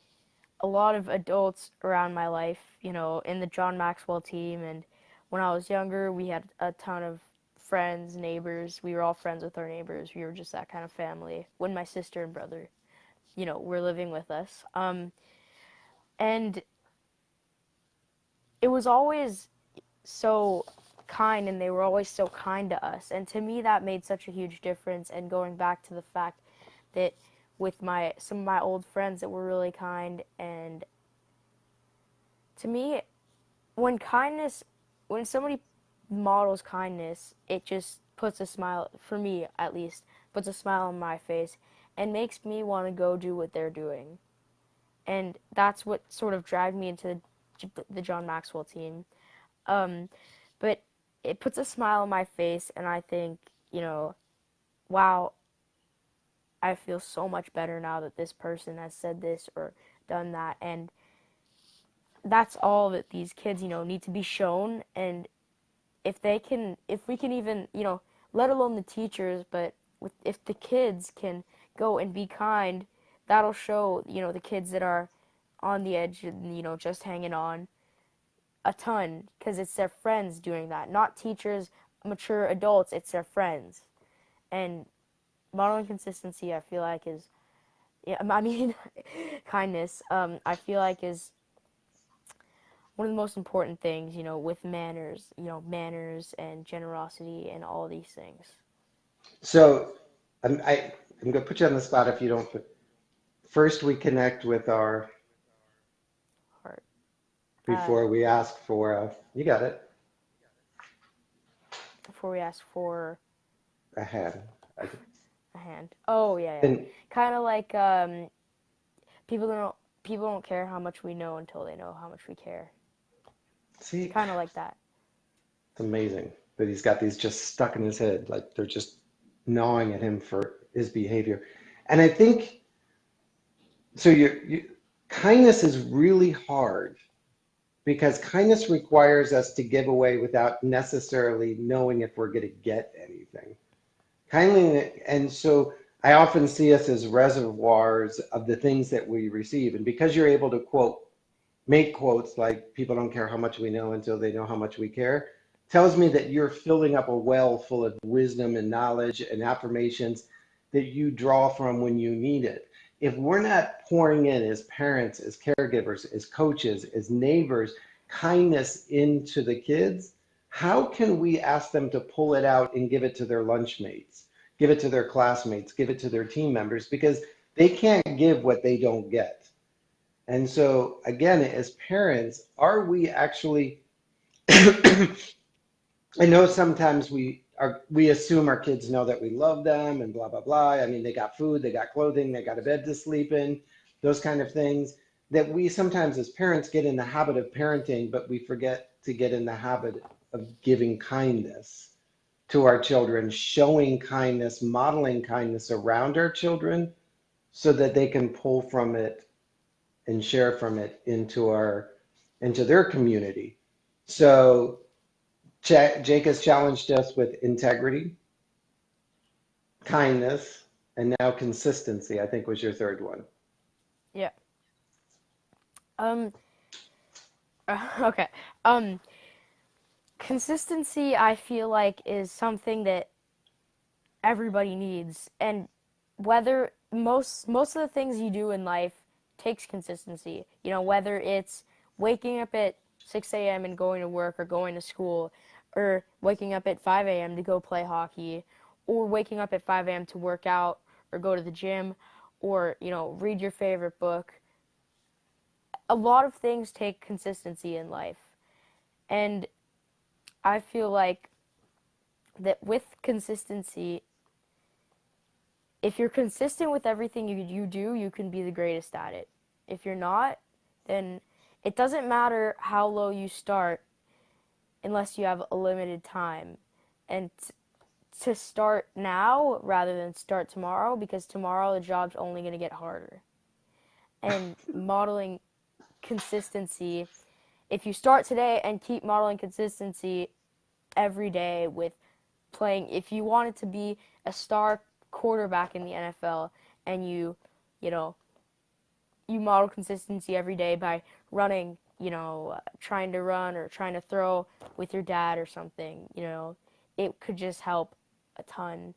a lot of adults around my life, in the John Maxwell team. And when I was younger, we had a ton of friends, neighbors. We were all friends with our neighbors. We were just that kind of family. When my sister and brother, were living with us. And it was always so kind, and they were always so kind to us. And to me, that made such a huge difference. And going back to the fact that with some of my old friends that were really kind, and to me, when kindness, when somebody models kindness, it just puts a smile, for me at least, puts a smile on my face and makes me want to go do what they're doing. And that's what sort of dragged me into the John Maxwell team. Um, but it puts a smile on my face, and I think, wow, I feel so much better now that this person has said this or done that. And that's all that these kids, need to be shown. And if we can even, let alone the teachers, but if the kids can go and be kind, that'll show, the kids that are on the edge and, just hanging on a ton, because it's their friends doing that, not teachers, mature adults, it's their friends. And modeling consistency, I feel like is, yeah, I mean, kindness, I feel like is one of the most important things, with manners, manners and generosity and all these things. So I'm going to put you on the spot if you don't. First, we connect with our, Heart. Uh, before we ask for, you got it, before we ask for a hand. a hand. Oh yeah, yeah. And Kind of like people don't people don't care how much we know until they know how much we care. see, Kind of like that. it's amazing that he's got these just stuck in his head, like they're just gnawing at him for his behavior. And I think so. Kindness is really hard because kindness requires us to give away without necessarily knowing if we're going to get anything. Kindly, and so I often see us as reservoirs of the things that we receive. And because you're able to make quotes like people don't care how much we know until they know how much we care, tells me that you're filling up a well full of wisdom and knowledge and affirmations that you draw from when you need it. If we're not pouring in as parents, as caregivers, as coaches, as neighbors, kindness into the kids, how can we ask them to pull it out and give it to their lunch mates, give it to their classmates, give it to their team members? Because they can't give what they don't get. And so, again, as parents, are we actually, I know sometimes we assume our kids know that we love them and blah, blah, blah. I mean, they got food, they got clothing, they got a bed to sleep in, those kind of things that we sometimes as parents get in the habit of parenting, but we forget to get in the habit of giving kindness to our children, showing kindness, modeling kindness around our children so that they can pull from it and share from it into their community. So Jake has challenged us with integrity, kindness, and now consistency, I think was your third one. Yeah. Um. Okay. Um. Consistency, I feel like, is something that everybody needs, and whether most of the things you do in life takes consistency. Whether it's waking up at 6 a.m. and going to work or going to school, or waking up at 5 a.m. to go play hockey, or waking up at 5 a.m. to work out or go to the gym, or read your favorite book. A lot of things take consistency in life, and I feel like that with consistency, if you're consistent with everything you do, you can be the greatest at it. If you're not, then it doesn't matter how low you start unless you have a limited time. And to start now rather than start tomorrow, because tomorrow the job's only going to get harder. And modeling consistency, if you start today and keep modeling consistency every day with playing, if you wanted to be a star quarterback in the NFL, and you model consistency every day by running, trying to run or trying to throw with your dad or something, it could just help a ton.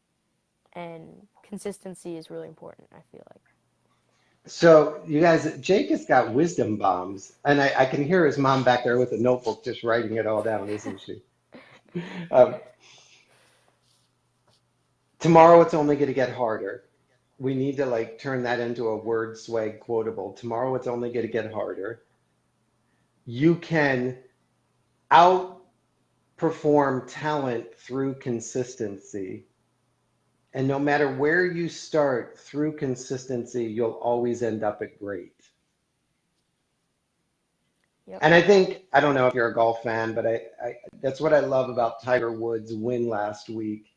And consistency is really important, I feel like. So you guys, Jake has got wisdom bombs, and I can hear his mom back there with a notebook just writing it all down, isn't she? Um, Tomorrow it's only going to get harder. We need to like turn that into a word swag quotable. Tomorrow it's only going to get harder. You can outperform talent through consistency. And no matter where you start through consistency, you'll always end up at great. Yep. And I think, I don't know if you're a golf fan, but that's what I love about Tiger Woods' win last week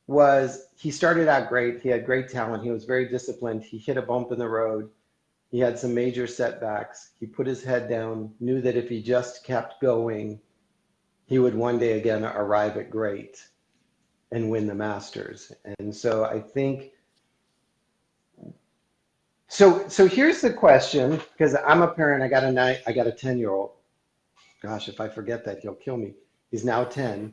was he started out great. He had great talent. He was very disciplined. He hit a bump in the road. He had some major setbacks. He put his head down, knew that if he just kept going, he would one day again arrive at great and win the Masters. And so I think, so here's the question, because I'm a parent, I got a 10-year-old. Gosh, if I forget that, he'll kill me. He's now 10.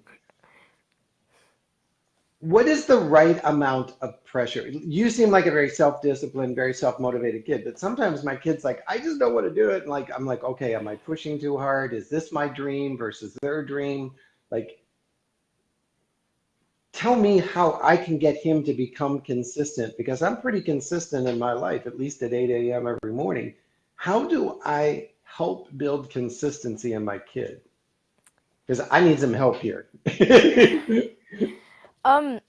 what is the right amount of pressure? You seem like a very self-disciplined, very self-motivated kid, but sometimes my kid's like, I just don't want to do it. And like, I'm like, okay, am I pushing too hard? Is this my dream versus their dream? Like, tell me how I can get him to become consistent because I'm pretty consistent in my life, at least at 8 a.m. every morning. How do I help build consistency in my kid? Because I need some help here. Um,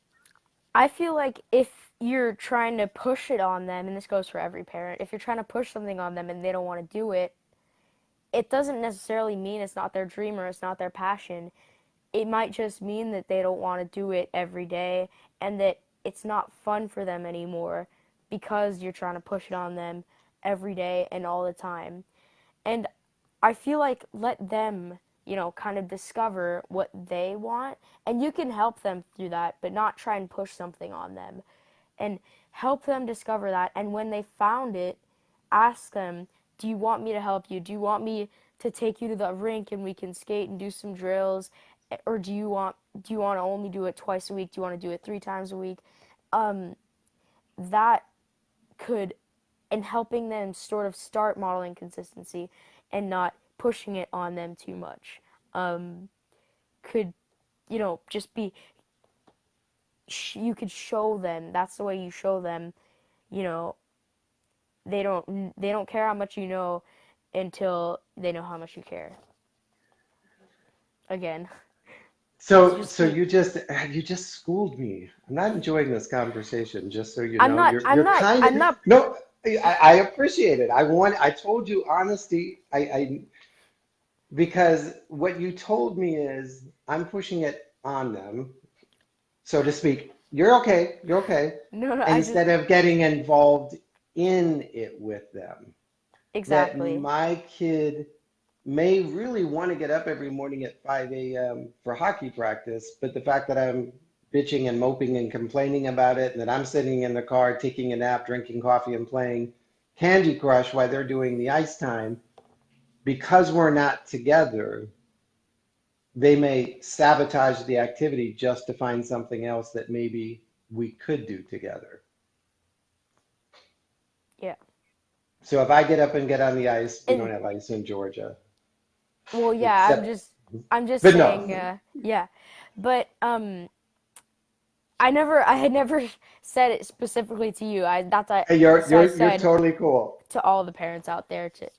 I feel like if you're trying to push it on them, and this goes for every parent, if you're trying to push something on them and they don't want to do it, it doesn't necessarily mean it's not their dream or it's not their passion. It might just mean that they don't want to do it every day and that it's not fun for them anymore because you're trying to push it on them every day and all the time. And I feel like let them, kind of discover what they want, and you can help them through that, but not try and push something on them. And help them discover that. And when they found it, ask them, do you want me to help you? Do you want me to take you to the rink and we can skate and do some drills? Or do you want to only do it twice a week? Do you want to do it 3 times a week? Um, that could, and helping them sort of start modeling consistency and not pushing it on them too much, could, just be, you could show them, that's the way you show them, you know, they don't care how much you know until they know how much you care. Again, it's So, just so the, you just schooled me. I'm not enjoying this conversation, just so you I'm know. not, You're kind of I'm not, no, I appreciate it. I told you honesty. I because what you told me is I'm pushing it on them, so to speak. You're okay. You're okay. no, no, I just, Instead of getting involved in it with them. That exactly. my kid may really want to get up every morning at 5 a.m. for hockey practice, but the fact that I'm bitching and moping and complaining about it, and that I'm sitting in the car taking a nap, drinking coffee, and playing Candy Crush while they're doing the ice time, because we're not together, they may sabotage the activity just to find something else that maybe we could do together. Yeah. So if I get up and get on the ice, we don't And have ice in Georgia, well, yeah, except, I'm just but saying, no, yeah, but I had never said it specifically to you. you're So I you're you're said totally cool. to all the parents out there to,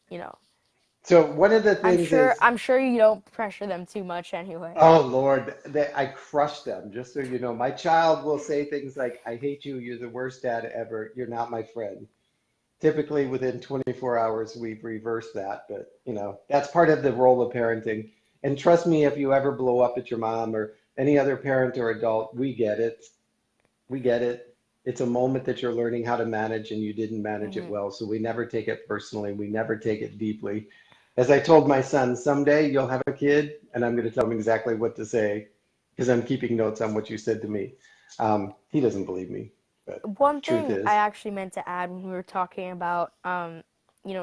So one of the things is, I'm sure you don't pressure them too much anyway. oh Lord, I crush them. Just so you know, my child will say things like, "I hate you. You're the worst dad ever. You're not my friend." Typically, within 24 hours, we've reversed that. But that's part of the role of parenting. And trust me, if you ever blow up at your mom or any other parent or adult, we get it. We get it. It's a moment that you're learning how to manage, and you didn't manage it Hmm. well. So we never take it personally. We never take it deeply. As I told my son, someday you'll have a kid, and I'm going to tell him exactly what to say because I'm keeping notes on what you said to me. He doesn't believe me, but One truth thing I is, actually meant to add when we were talking about,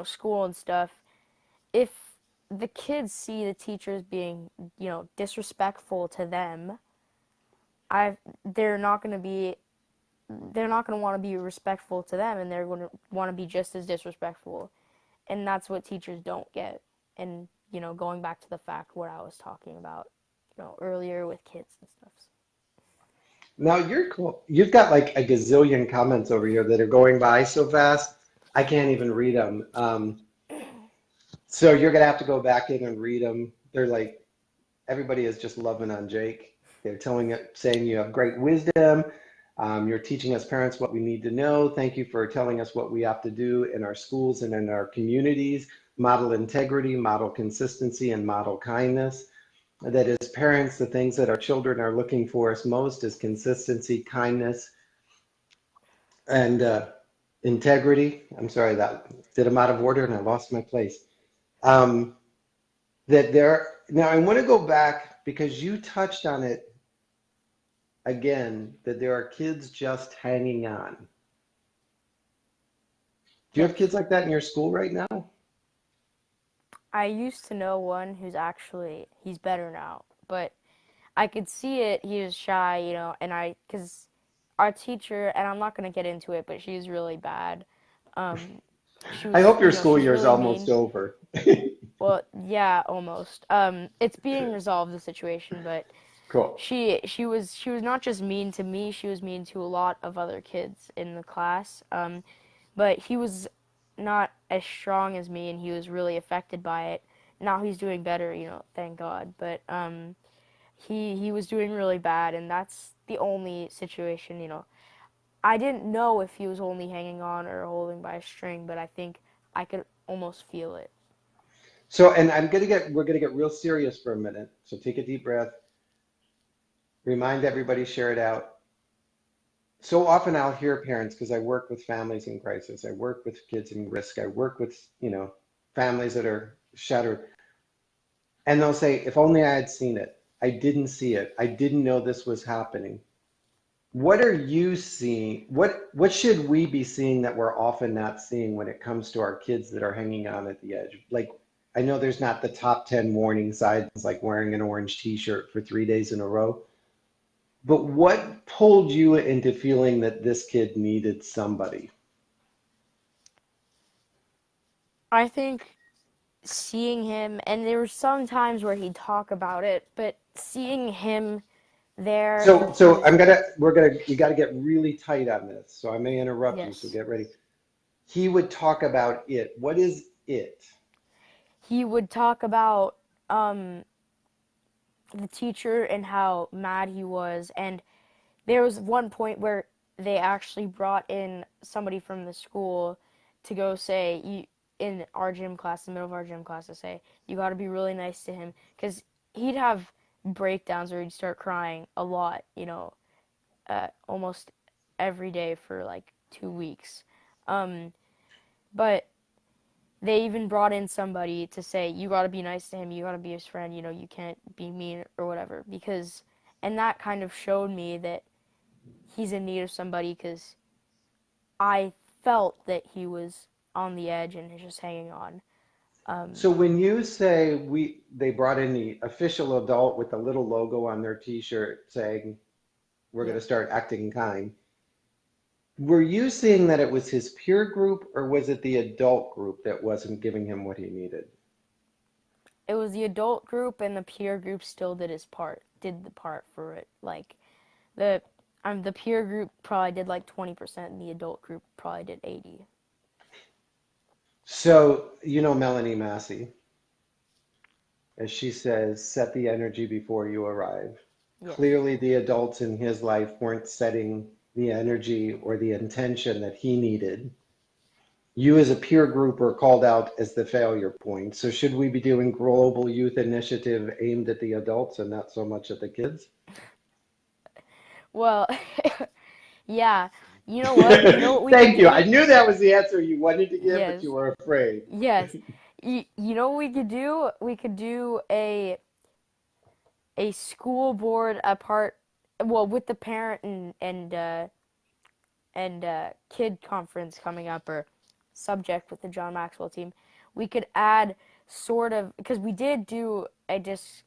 school and stuff, if the kids see the teachers being, disrespectful to them, I they're not going to be they're not going to want to be respectful to them, and they're going to want to be just as disrespectful, and that's what teachers don't get. And going back to the fact what I was talking about, earlier with kids and stuff. now you're cool. You've got like a gazillion comments over here that are going by so fast, I can't even read them. So you're going to have to go back in and read them. They're like, everybody is just loving on Jake. They're saying you have great wisdom. You're teaching us parents what we need to know. Thank you for telling us what we have to do in our schools and in our communities. Model integrity, model consistency, and model kindness. That as parents, the things that our children are looking for us most is consistency, kindness, and integrity. I'm sorry, that did them out of order and I lost my place. Um, now I want to go back because you touched on it again, that there are kids just hanging on. Do you have kids Yes. like that in your school right now? I used to know one who's actually, he's better now, but I could see it. He was shy, and because our teacher, and I'm not gonna get into it, but she was really bad. Um, she I was, hope your school she's year is really almost mean. over. Well, yeah, almost. It's being resolved, the situation, but Cool. she was not just mean to me, she was mean to a lot of other kids in the class. But he was not as strong as me, and he was really affected by it. Now he's doing better, thank God. But he was doing really bad, and that's the only situation, I didn't know if he was only hanging on or holding by a string, but I think I could almost feel it. So, and we're gonna get real serious for a minute. So take a deep breath, remind everybody, share it out. So often I'll hear parents, because I work with families in crisis, I work with kids in risk, I work with, families that are shattered, and they'll say, if only I had seen it. I didn't see it. I didn't know this was happening. What are you seeing? What should we be seeing that we're often not seeing when it comes to our kids that are hanging on at the edge? Like, I know there's not the top 10 warning signs like wearing an orange t-shirt for 3 days in a row, but what pulled you into feeling that this kid needed somebody? I think seeing him, and there were some times where he'd talk about it, but seeing him there, and So his, we got to get really tight on this. So I may interrupt you, so yes, get ready. He would talk about it. What is it? he would talk about um, the teacher and how mad he was. And there was one point where they actually brought in somebody from the school to go say, in our gym class, the middle of our gym class, to say, you got to be really nice to him. Because he'd have breakdowns where he'd start crying a lot, almost every day for like 2 weeks. Um, but they even brought in somebody to say, you got to be nice to him, you got to be his friend, you can't be mean or whatever. And that kind of showed me that he's in need of somebody, because I felt that he was on the edge and just hanging on. So Um, when you say they brought in the official adult with the little logo on their t-shirt saying, we're going yeah, to start acting kind, were you seeing that it was his peer group or was it the adult group that wasn't giving him what he needed? it was the adult group, and the peer group still did the part for it. Like the the peer group probably did like 20%, and the adult group probably did 80. So, Melanie Massey, as she says, set the energy before you arrive. Yes. Clearly, the adults in his life weren't setting the energy or the intention that he needed. You as a peer group were called out as the failure point. So should we be doing global youth initiative aimed at the adults and not so much at the kids? Well, yeah. You know what? You know what we could Thank you. I do? knew that was the answer you wanted to give, but Yes. you were afraid. Yes. You know what we could do? We could do a school board apart, well, with the parent and kid conference coming up, or subject with the John Maxwell team. We could add sort of, because we did do a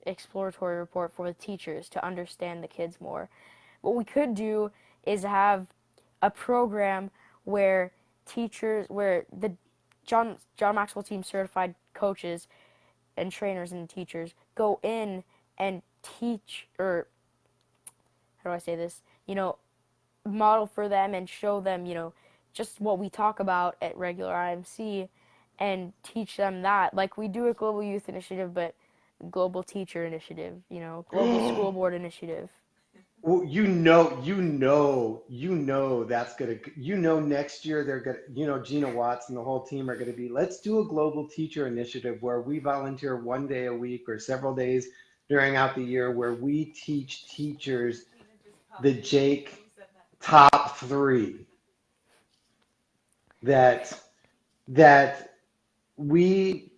exploratory report for the teachers to understand the kids more. What we could do is have a program where where the John Maxwell team certified coaches and trainers and teachers go in and teach, or how do I say this? Model for them and show them, just what we talk about at regular IMC, and teach them that, like we do a global youth initiative, but global teacher initiative, global school board initiative. Well, that's gonna, next year they're gonna, Gina Watts and the whole team are gonna be, let's do a global teacher initiative where we volunteer 1 day a week or several days during out the year where we teach teachers the Jake top three that that we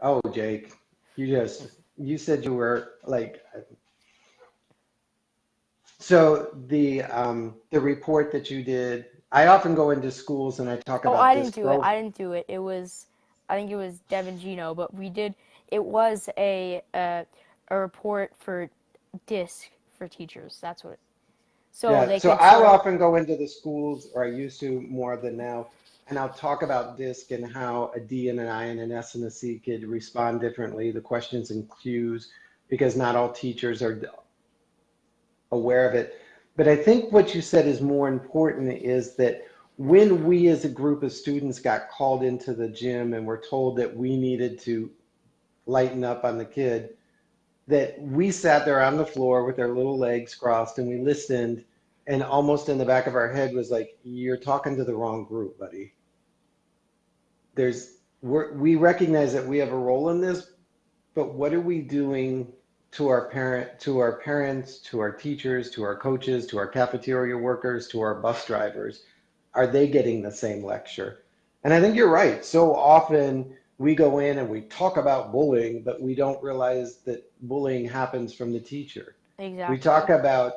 oh, Jake, you said you were like, so the report that you did, I often go into schools and I talk Oh, about I this didn't do it. growth. I didn't do it. I think it was Devin Gino, but we did. It was a a report for DISC for teachers. That's what. So Yeah, they so could I'll sort of. often go into the schools, or I used to more than now, and I'll talk about DISC and how a D and an I and an S and a C could respond differently, the questions and cues, because not all teachers are aware of it. But I think what you said is more important is that when we as a group of students got called into the gym and were told that we needed to lighten up on the kid, that we sat there on the floor with our little legs crossed and we listened, and almost in the back of our head was like, you're talking to the wrong group, buddy. We recognize that we have a role in this, but what are we doing to our parents, to our teachers, to our coaches, to our cafeteria workers, to our bus drivers? Are they getting the same lecture? And I think you're right. So often we go in and we talk about bullying, but we don't realize that bullying happens from the teacher. We talk Exactly. about,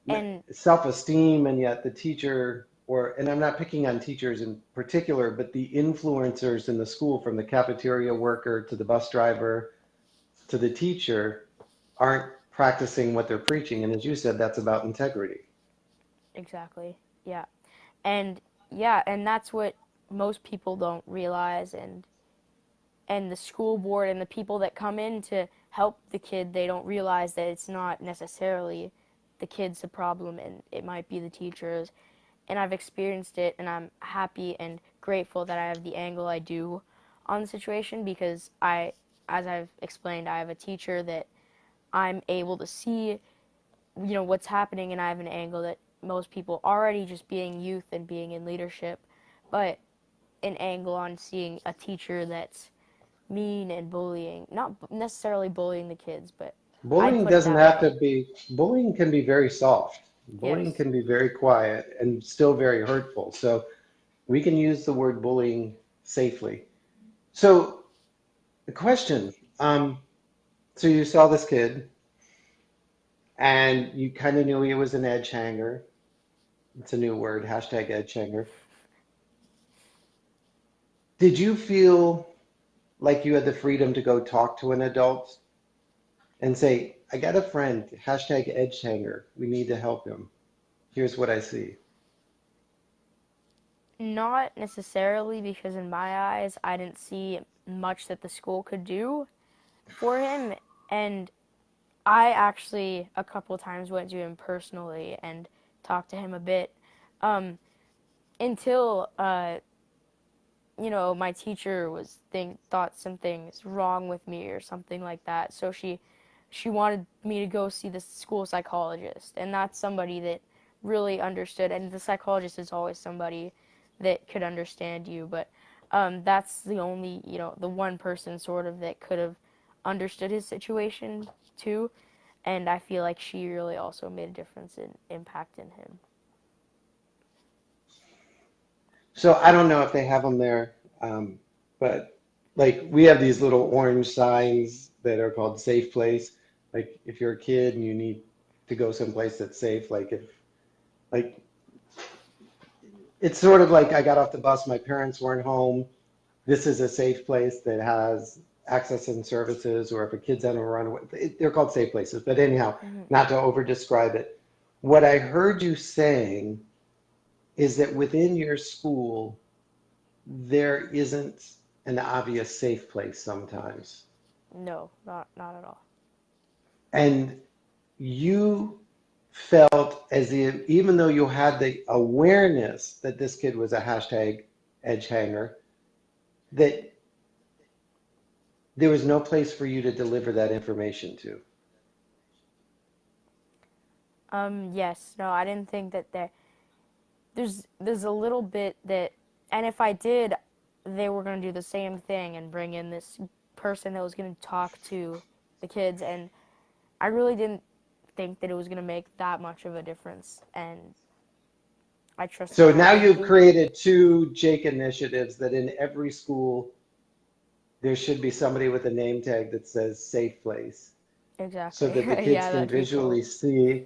And self-esteem, and yet the teacher, and I'm not picking on teachers in particular, but the influencers in the school, from the cafeteria worker to the bus driver to the teacher, aren't practicing what they're preaching. And as you said, that's about integrity. exactly. Yeah. And yeah, and that's what most people don't realize, and the school board and the people that come in to help the kid, they don't realize that it's not necessarily the kid's the problem, and it might be the teachers. And I've experienced it, and I'm happy and grateful that I have the angle I do on the situation, because as I've explained, I have a teacher that I'm able to see, what's happening, and I have an angle that most people already, just being youth and being in leadership, but an angle on seeing a teacher that's mean and bullying, not necessarily bullying the kids, but I'd Bullying put it doesn't that have to way. be, bullying can be very soft. Bullying Yes. can be very quiet and still very hurtful. So we can use the word bullying safely. So the question, so you saw this kid and you kind of knew he was an edge hanger. It's a new word, hashtag edge hanger. Did you feel like you had the freedom to go talk to an adult and say, I got a friend, hashtag edge hanger. We need to help him. Here's what I see. Not necessarily, because in my eyes, I didn't see much that the school could do for him. And I actually, a couple times, went to him personally and talked to him a bit, um, until my teacher thought something's wrong with me or something like that. So she wanted me to go see the school psychologist, and that's somebody that really understood. And the psychologist is always somebody that could understand you, but that's the only, the one person sort of that could have understood his situation too. And I feel like she really also made a difference in impacting him. So I don't know if they have them there, but like we have these little orange signs that are called safe place. Like if you're a kid and you need to go someplace that's safe, like it's sort of like I got off the bus, my parents weren't home. This is a safe place that has access and services, or if a kid's on a runaway, they're called safe places. But anyhow, Hmm. not to over describe it, what I heard you saying is that within your school, there isn't an obvious safe place sometimes. No, not at all. And you felt as if, even though you had the awareness that this kid was a hashtag edge hanger, that there was no place for you to deliver that information to. Yes, no, I didn't think that there's a little bit that, and if I did, they were going to do the same thing and bring in this person that was going to talk to the kids, and I really didn't think that it was going to make that much of a difference, and I trusted So my now you've teacher. created two Jake initiatives that in every school there should be somebody with a name tag that says safe place, so Exactly. that the kids Yeah, can that'd be cool. visually see,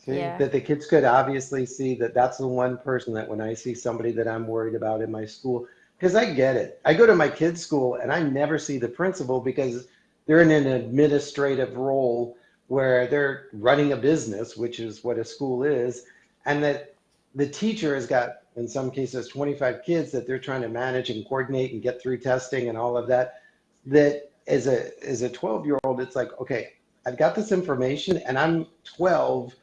Yeah. that the kids could obviously see that that's the one person that when I see somebody that I'm worried about in my school, because I get it. I go to my kids' school and I never see the principal because they're in an administrative role where they're running a business, which is what a school is, and that the teacher has got, in some cases, 25 kids that they're trying to manage and coordinate and get through testing and all of that. That as a 12-year-old, it's like, okay, I've got this information and I'm 12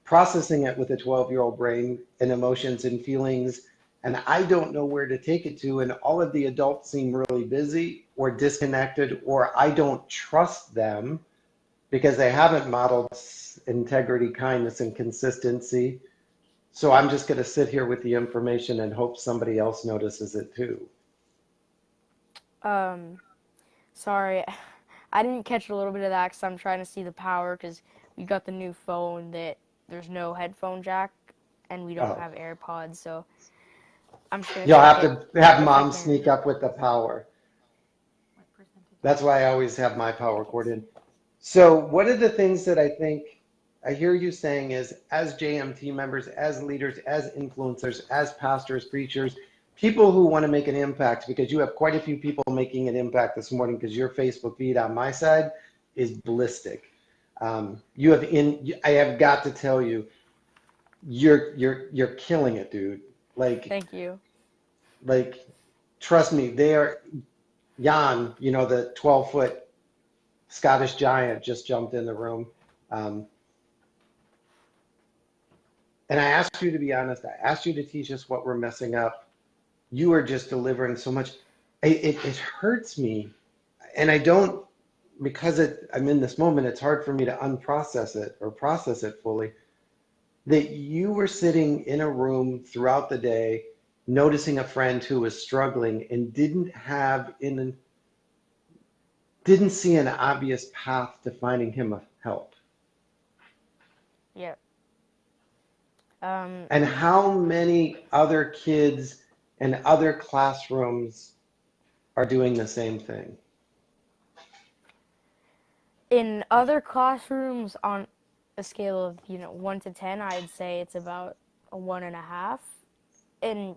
processing it with a 12-year-old brain and emotions and feelings, and I don't know where to take it to, and all of the adults seem really busy or disconnected, or I don't trust them because they haven't modeled integrity, kindness, and consistency. So I'm just going to sit here with the information and hope somebody else notices it too. Um, Sorry, I didn't catch a little bit of that because I'm trying to see the power because we got the new phone that there's no headphone jack and we don't Oh, have AirPods, so I'm just gonna you'll check have it to have if I mom can. sneak up with the power. That's why I always have my I power can cord see. in. So one of the things that I think I hear you saying is, as JMT members, as leaders, as influencers, as pastors, preachers, people who want to make an impact, because you have quite a few people making an impact this morning, because your Facebook feed on my side is ballistic. I have got to tell you, you're killing it, dude. Like, Thank you. like, trust me, they are. Jan, the 12-foot Scottish giant just jumped in the room. Um, and I asked you to be honest. I asked you to teach us what we're messing up. You are just delivering so much. It hurts me. And I don't, because I'm in this moment, it's hard for me to unprocess it or process it fully. That you were sitting in a room throughout the day, noticing a friend who was struggling and didn't see an obvious path to finding him a help. Yep. Um, And how many other kids and other classrooms are doing the same thing? in other classrooms on a scale of 1 to 10, I'd say it's about a 1.5. And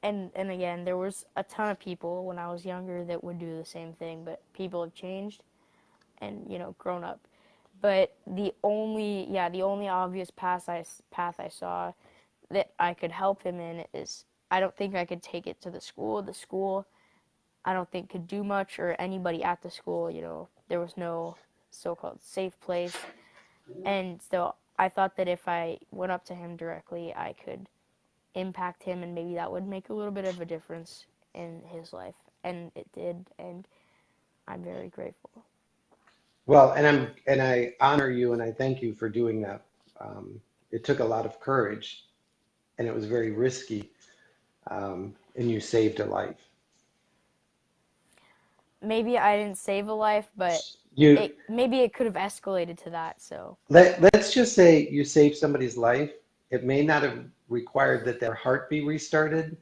and again, there was a ton of people when I was younger that would do the same thing, but people have changed and grown up. But the only obvious path I saw that I could help him in is I don't think I could take it to the school. The school I don't think could do much, or anybody at the school. There was no so-called safe place, and so I thought that if I went up to him directly, I could impact him, and maybe that would make a little bit of a difference in his life, and it did, and I'm very grateful. Well, and I honor you and I thank you for doing that. It took a lot of courage and it was very risky, and you saved a life. Maybe I didn't save a life, but You maybe it could have escalated to that. So let's just say you saved somebody's life. It may not have required that their heart be restarted,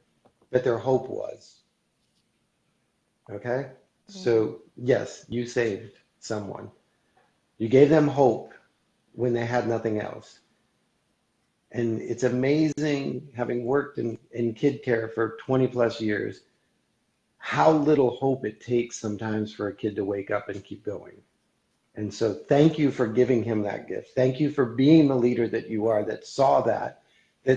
but their hope was. Okay? hmm So, yes, you saved someone. You gave them hope when they had nothing else. And it's amazing, having worked in kid care for 20 plus years, how little hope it takes sometimes for a kid to wake up and keep going. And so, thank you for giving him that gift. Thank you for being the leader that you are, that saw that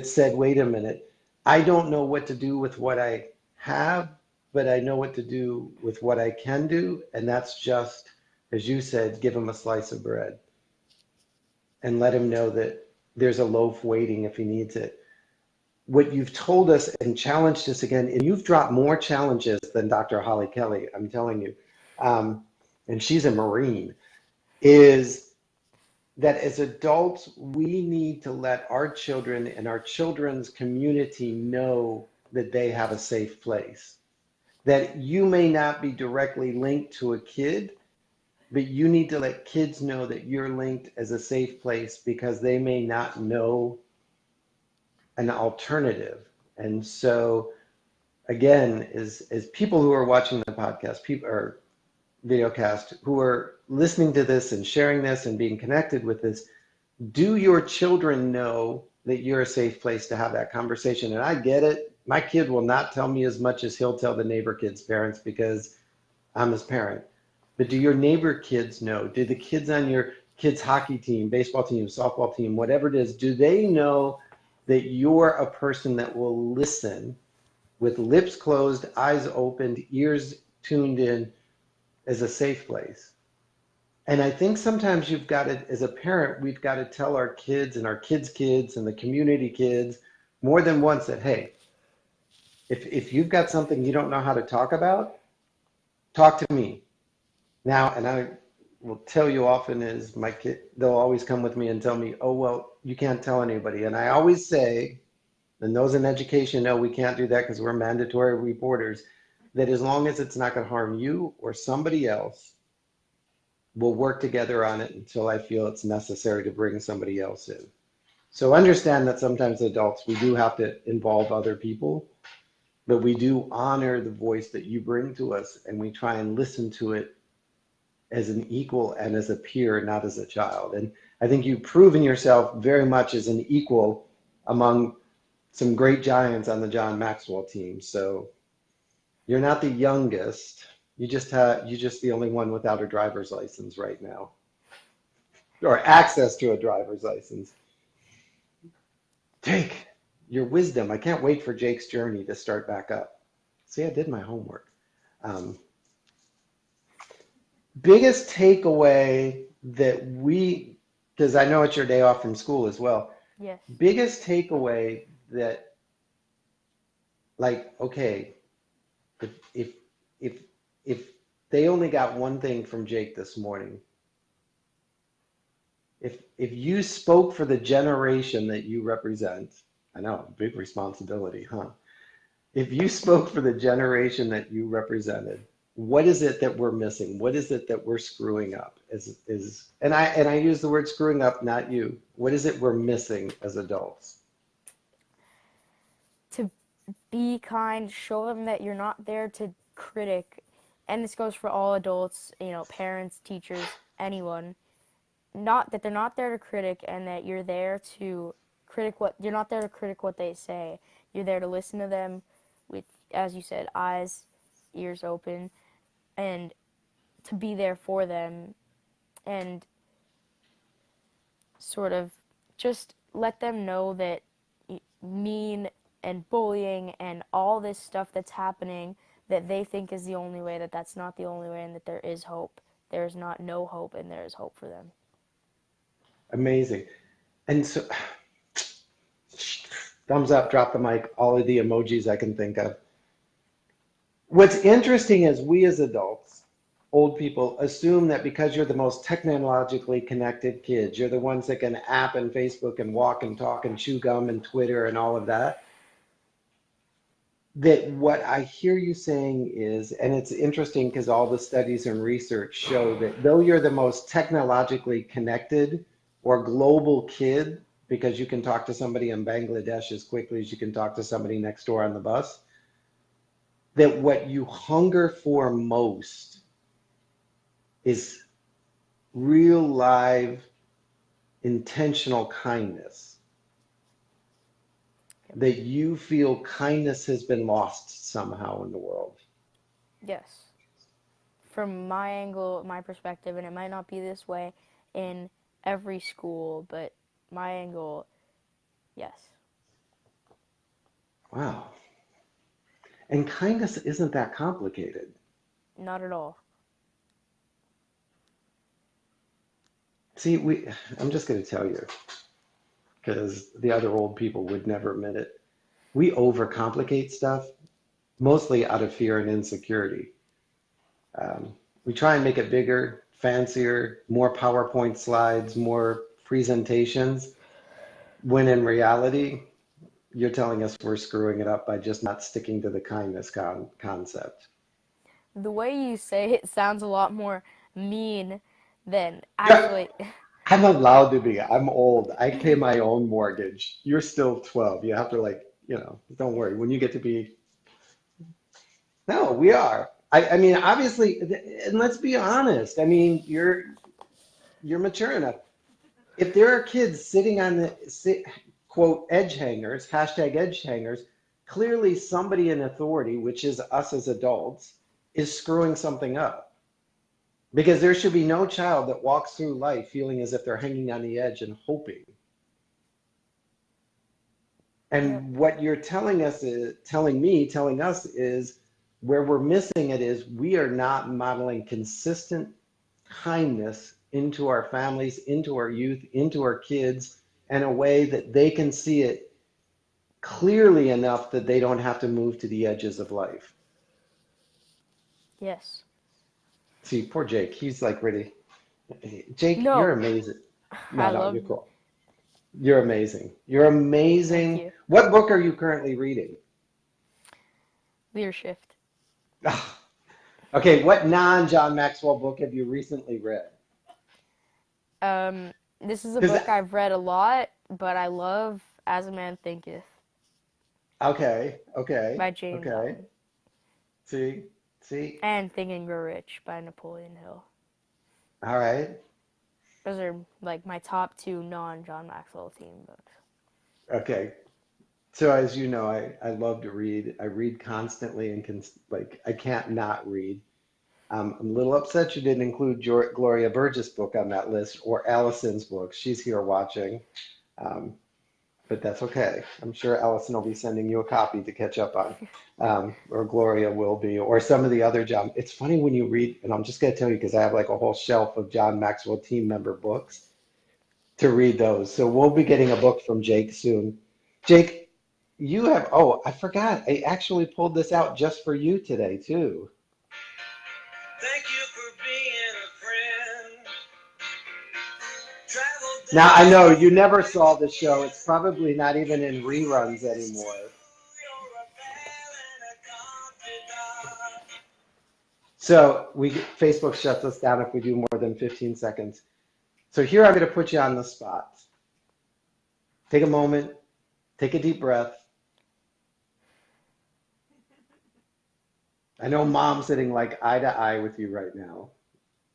said, wait a minute, I don't know what to do with what I have, but I know what to do with what I can do. And that's just, as you said, give him a slice of bread and let him know that there's a loaf waiting if he needs it. What you've told us and challenged us again, and you've dropped more challenges than Dr. Holly Kelly, I'm telling you, and she's a Marine, is that as adults, we need to let our children and our children's community know that they have a safe place. That you may not be directly linked to a kid, but you need to let kids know that you're linked as a safe place because they may not know an alternative. And so, again, as people who are watching the podcast, people or videocast who are listening to this and sharing this and being connected with this, do your children know that you're a safe place to have that conversation? And I get it. My kid will not tell me as much as he'll tell the neighbor kid's parents because I'm his parent. but do your neighbor kids know? Do the kids on your kids' hockey team, baseball team, softball team, whatever it is, do they know that you're a person that will listen with lips closed, eyes opened, ears tuned in as a safe place? And I think sometimes you've got to, as a parent, we've got to tell our kids and our kids' kids and the community kids more than once that, hey, if you've got something you don't know how to talk about, talk to me. Now, and I will tell you often is my kid, they'll always come with me and tell me, oh, well, you can't tell anybody. And I always say, and those in education know we can't do that because we're mandatory reporters, that as long as it's not going to harm you or somebody else, we'll work together on it until I feel it's necessary to bring somebody else in. So understand that sometimes adults, we do have to involve other people, but we do honor the voice that you bring to us, and we try and listen to it as an equal and as a peer, not as a child. And I think you've proven yourself very much as an equal among some great giants on the John Maxwell team. So you're not the youngest. You're just the only one without a driver's license right now, or access to a driver's license. Jake, your wisdom. I can't wait for Jake's journey to start back up. See, I did my homework. Biggest takeaway that because I know it's your day off from school as well. Yes. Biggest takeaway that, like, okay, if they only got one thing from Jake this morning, if you spoke for the generation that you represent, I know, big responsibility, huh? If you spoke for the generation that you represented, what is it that we're missing? What is it that we're screwing up? And I use the word screwing up, not you. What is it we're missing as adults? To be kind, show them that you're not there to critic, and this goes for all adults, parents, teachers, anyone. Not that they're not there to critic, and that you're there to you're not there to critic what they say. You're there to listen to them with, as you said, eyes, ears open, and to be there for them, and sort of just let them know that mean and bullying and all this stuff that's happening that they think is the only way, that's not the only way, and that there is hope. There is not no hope, and there is hope for them. Amazing. And so, thumbs up, drop the mic, all of the emojis I can think of. What's interesting is we as adults, old people, assume that because you're the most technologically connected kids, you're the ones that can app and Facebook and walk and talk and chew gum and Twitter and all of that, that what I hear you saying is, and it's interesting because all the studies and research show that though you're the most technologically connected or global kid, because you can talk to somebody in Bangladesh as quickly as you can talk to somebody next door on the bus, that what you hunger for most is real, live, intentional kindness. That you feel kindness has been lost somehow in the world. Yes. From my angle, my perspective, and it might not be this way in every school, but my angle, yes. Wow. And kindness isn't that complicated. Not at all. See, I'm just going to tell you, because the other old people would never admit it. We overcomplicate stuff, mostly out of fear and insecurity. We try and make it bigger, fancier, more PowerPoint slides, more presentations, when in reality, you're telling us we're screwing it up by just not sticking to the kindness concept. The way you say it sounds a lot more mean than actually. Yeah, I'm allowed to be. I'm old. I pay my own mortgage. You're still 12. You have to don't worry. When you get to be, no, we are. I mean, obviously, and let's be honest. I mean, you're mature enough. If there are kids sitting on the quote edge hangers, hashtag edge hangers, clearly somebody in authority, which is us as adults, is screwing something up. Because there should be no child that walks through life feeling as if they're hanging on the edge and hoping. Yep. And what you're telling us is, telling us is where we're missing it is we are not modeling consistent kindness into our families, into our youth, into our kids in a way that they can see it clearly enough that they don't have to move to the edges of life. Yes. See, poor Jake, he's like ready. Jake, you're No, amazing. I No, love you're cool. You're amazing. You're thank amazing. you. What book are you currently reading? Leadership. Okay, what non-John Maxwell book have you recently read? This is a Because book I've read a lot, but I love As a Man Thinketh okay, okay, by James okay. Allen See. and Think and Grow Rich by Napoleon Hill. All right. Those are like my top two non-John Maxwell theme books. Okay. So as you know, I love to read. I read constantly and I can't not read. I'm a little upset you didn't include Gloria Burgess' book on that list or Allison's book. She's here watching. Um, but that's okay. I'm sure Allison will be sending you a copy to catch up on, or Gloria will be, or some of the other John. It's funny when you read, and I'm just going to tell you because I have like a whole shelf of John Maxwell team member books to read those. So we'll be getting a book from Jake soon. Jake, you have, oh, I forgot. I actually pulled this out just for you today, too. Thank you for being a friend. Now, I know you never saw the show. It's probably not even in reruns anymore. So Facebook shuts us down if we do more than 15 seconds. So here I'm going to put you on the spot. Take a moment, take a deep breath. I know Mom's sitting like eye to eye with you right now.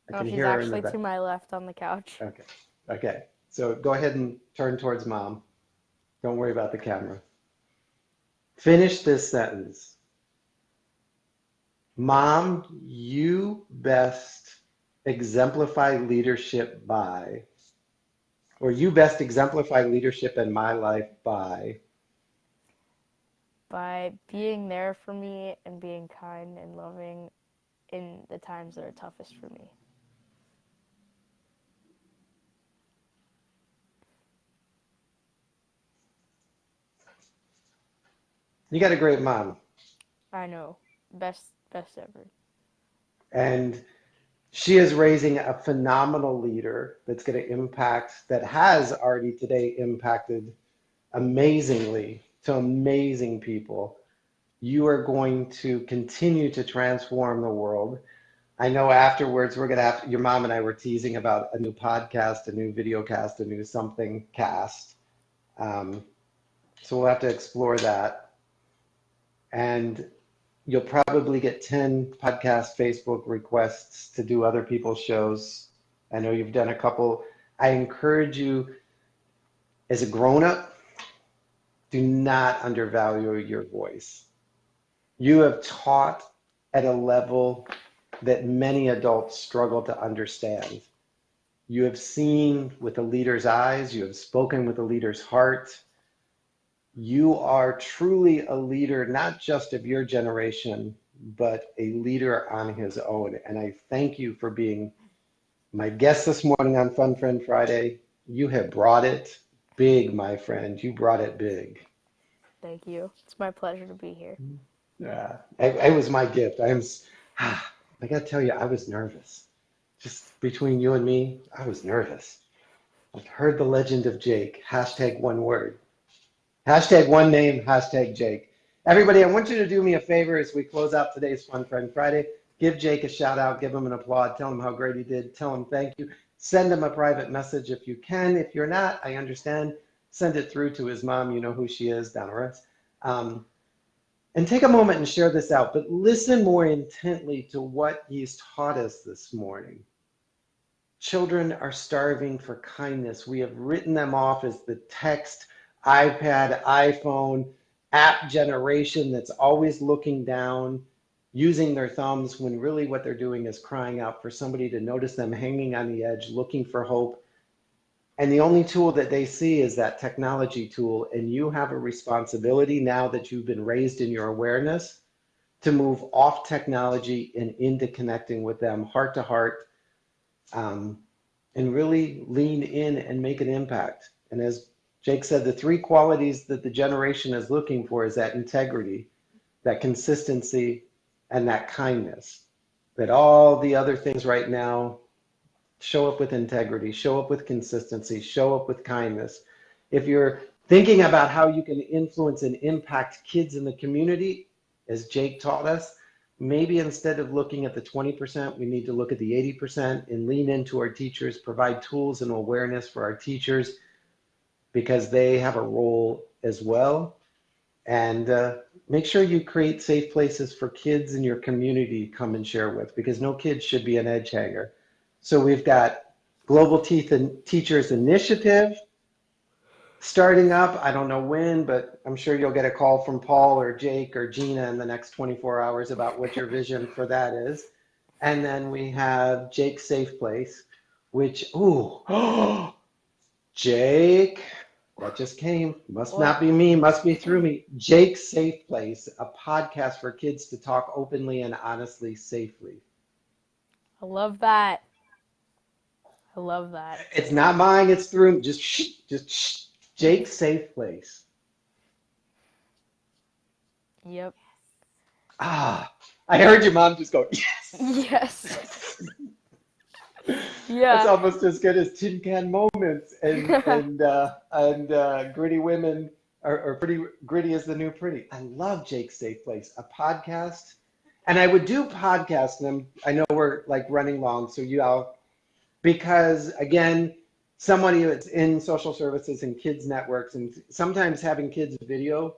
I can She's hear her in the actually back. to my left on the couch. Okay. So go ahead and turn towards Mom. Don't worry about the camera. Finish this sentence. Mom, you best exemplify leadership by, or you best exemplify leadership in my life by being there for me and being kind and loving in the times that are toughest for me. You got a great mom. I know. Best ever. And she is raising a phenomenal leader that's going to impact, that has already today impacted amazingly to amazing people. You are going to continue to transform the world. I know afterwards we're going to have, your mom and I were teasing about a new podcast, a new video cast, a new something cast. So we'll have to explore that. And you'll probably get 10 podcast Facebook requests to do other people's shows. I know you've done a couple. I encourage you as a grown-up, do not undervalue your voice. You have taught at a level that many adults struggle to understand. You have seen with a leader's eyes, you have spoken with a leader's heart. You are truly a leader, not just of your generation, but a leader on his own. And I thank you for being my guest this morning on Fun Friend Friday. You have brought it big, my friend. You brought it big. Thank you. It's my pleasure to be here. Yeah, it was my gift. I got to tell you, I was nervous. Just between you and me, I was nervous. I've heard the legend of Jake. Hashtag one word. Hashtag one name, hashtag Jake. Everybody, I want you to do me a favor as we close out today's Fun Friend Friday. Give Jake a shout out, give him an applaud, tell him how great he did, tell him thank you. Send him a private message if you can. If you're not, I understand. Send it through to his mom. You know who she is, Donna. And take a moment and share this out, but listen more intently to what he's taught us this morning. Children are starving for kindness. We have written them off as the text, iPad, iPhone, app generation that's always looking down. using their thumbs when really what they're doing is crying out for somebody to notice them hanging on the edge, looking for hope. And the only tool that they see is that technology tool. And you have a responsibility now that you've been raised in your awareness to move off technology and into connecting with them heart to heart, and really lean in and make an impact. And as Jake said, the three qualities that the generation is looking for is that integrity, that consistency, and that kindness. That all the other things right now show up with integrity, show up with consistency, show up with kindness. If you're thinking about how you can influence and impact kids in the community, as Jake taught us, maybe instead of looking at the 20%, we need to look at the 80% and lean into our teachers, provide tools and awareness for our teachers because they have a role as well. And make sure you create safe places for kids in your community to come and share with, because no kid should be an edge hanger. So we've got Global Teachers Initiative starting up. I don't know when, but I'm sure you'll get a call from Paul or Jake or Gina in the next 24 hours about what your vision for that is. And then we have Jake's Safe Place, which, Jake, that just came. Must not be me, must be through me. Jake's Safe Place, a podcast for kids to talk openly and honestly, safely. I love that. I love that. It's not mine, it's through, just shh. Jake's Safe Place. Yep. I heard your mom just go, yes. Yes. Yeah. It's almost as good as Tin Can Moments and Gritty Women or Pretty Gritty is the New Pretty. I love Jake's Safe Place, a podcast. And I would do podcasts, and I know we're like running long, so you all, because again, somebody that's in social services and kids networks, and sometimes having kids video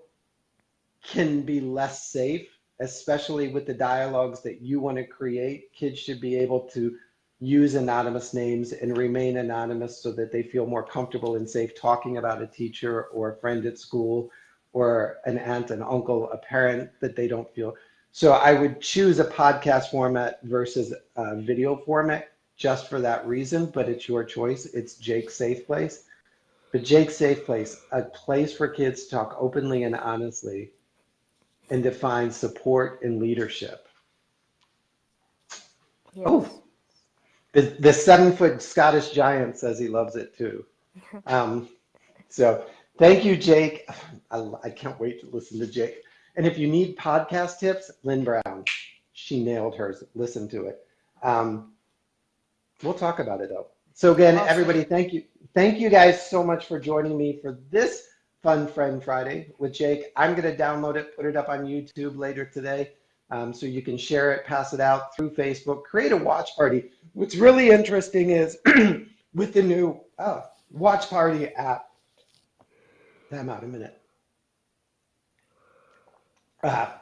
can be less safe, especially with the dialogues that you want to create. Kids should be able to use anonymous names and remain anonymous so that they feel more comfortable and safe talking about a teacher or a friend at school or an aunt, an uncle, a parent that they don't feel. So I would choose a podcast format versus a video format just for that reason, but it's your choice. It's Jake's Safe Place. But Jake's Safe Place, a place for kids to talk openly and honestly and to find support and leadership. Yes. Oh, the 7-foot Scottish giant says he loves it too. So thank you, Jake. I can't wait to listen to Jake. And if you need podcast tips, Lynn Brown, she nailed hers. Listen to it. We'll talk about it though. So again, everybody, thank you. Thank you guys so much for joining me for this Fun Friend Friday with Jake. I'm going to download it, put it up on YouTube later today. So you can share it, pass it out through Facebook, create a watch party. What's really interesting is with the new watch party app. Time out a minute.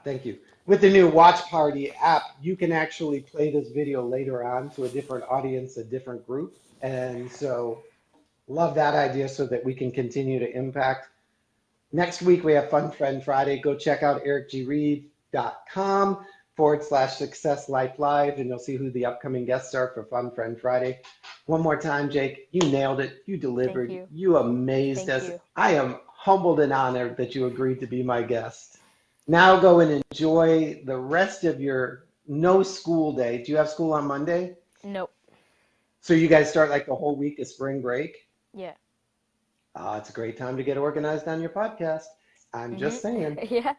Thank you. With the new watch party app, you can actually play this video later on to a different audience, a different group. And so love that idea so that we can continue to impact. Next week, we have Fun Friend Friday. Go check out ericgreid.com/Success Life Live, and you'll see who the upcoming guests are for Fun Friend Friday. One more time, Jake, you nailed it. You delivered. Thank you. You amazed us. I am humbled and honored that you agreed to be my guest. Now go and enjoy the rest of your no school day. Do you have school on Monday? Nope. So you guys start like the whole week of spring break? Yeah. It's a great time to get organized on your podcast. I'm just saying. Yeah.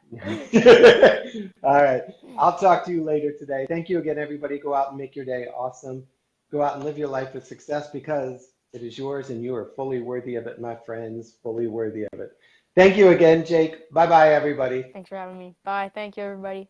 All right. I'll talk to you later today. Thank you again, everybody. Go out and make your day awesome. Go out and live your life with success because it is yours and you are fully worthy of it, my friends, fully worthy of it. Thank you again, Jake. Bye-bye, everybody. Thanks for having me. Bye. Thank you, everybody.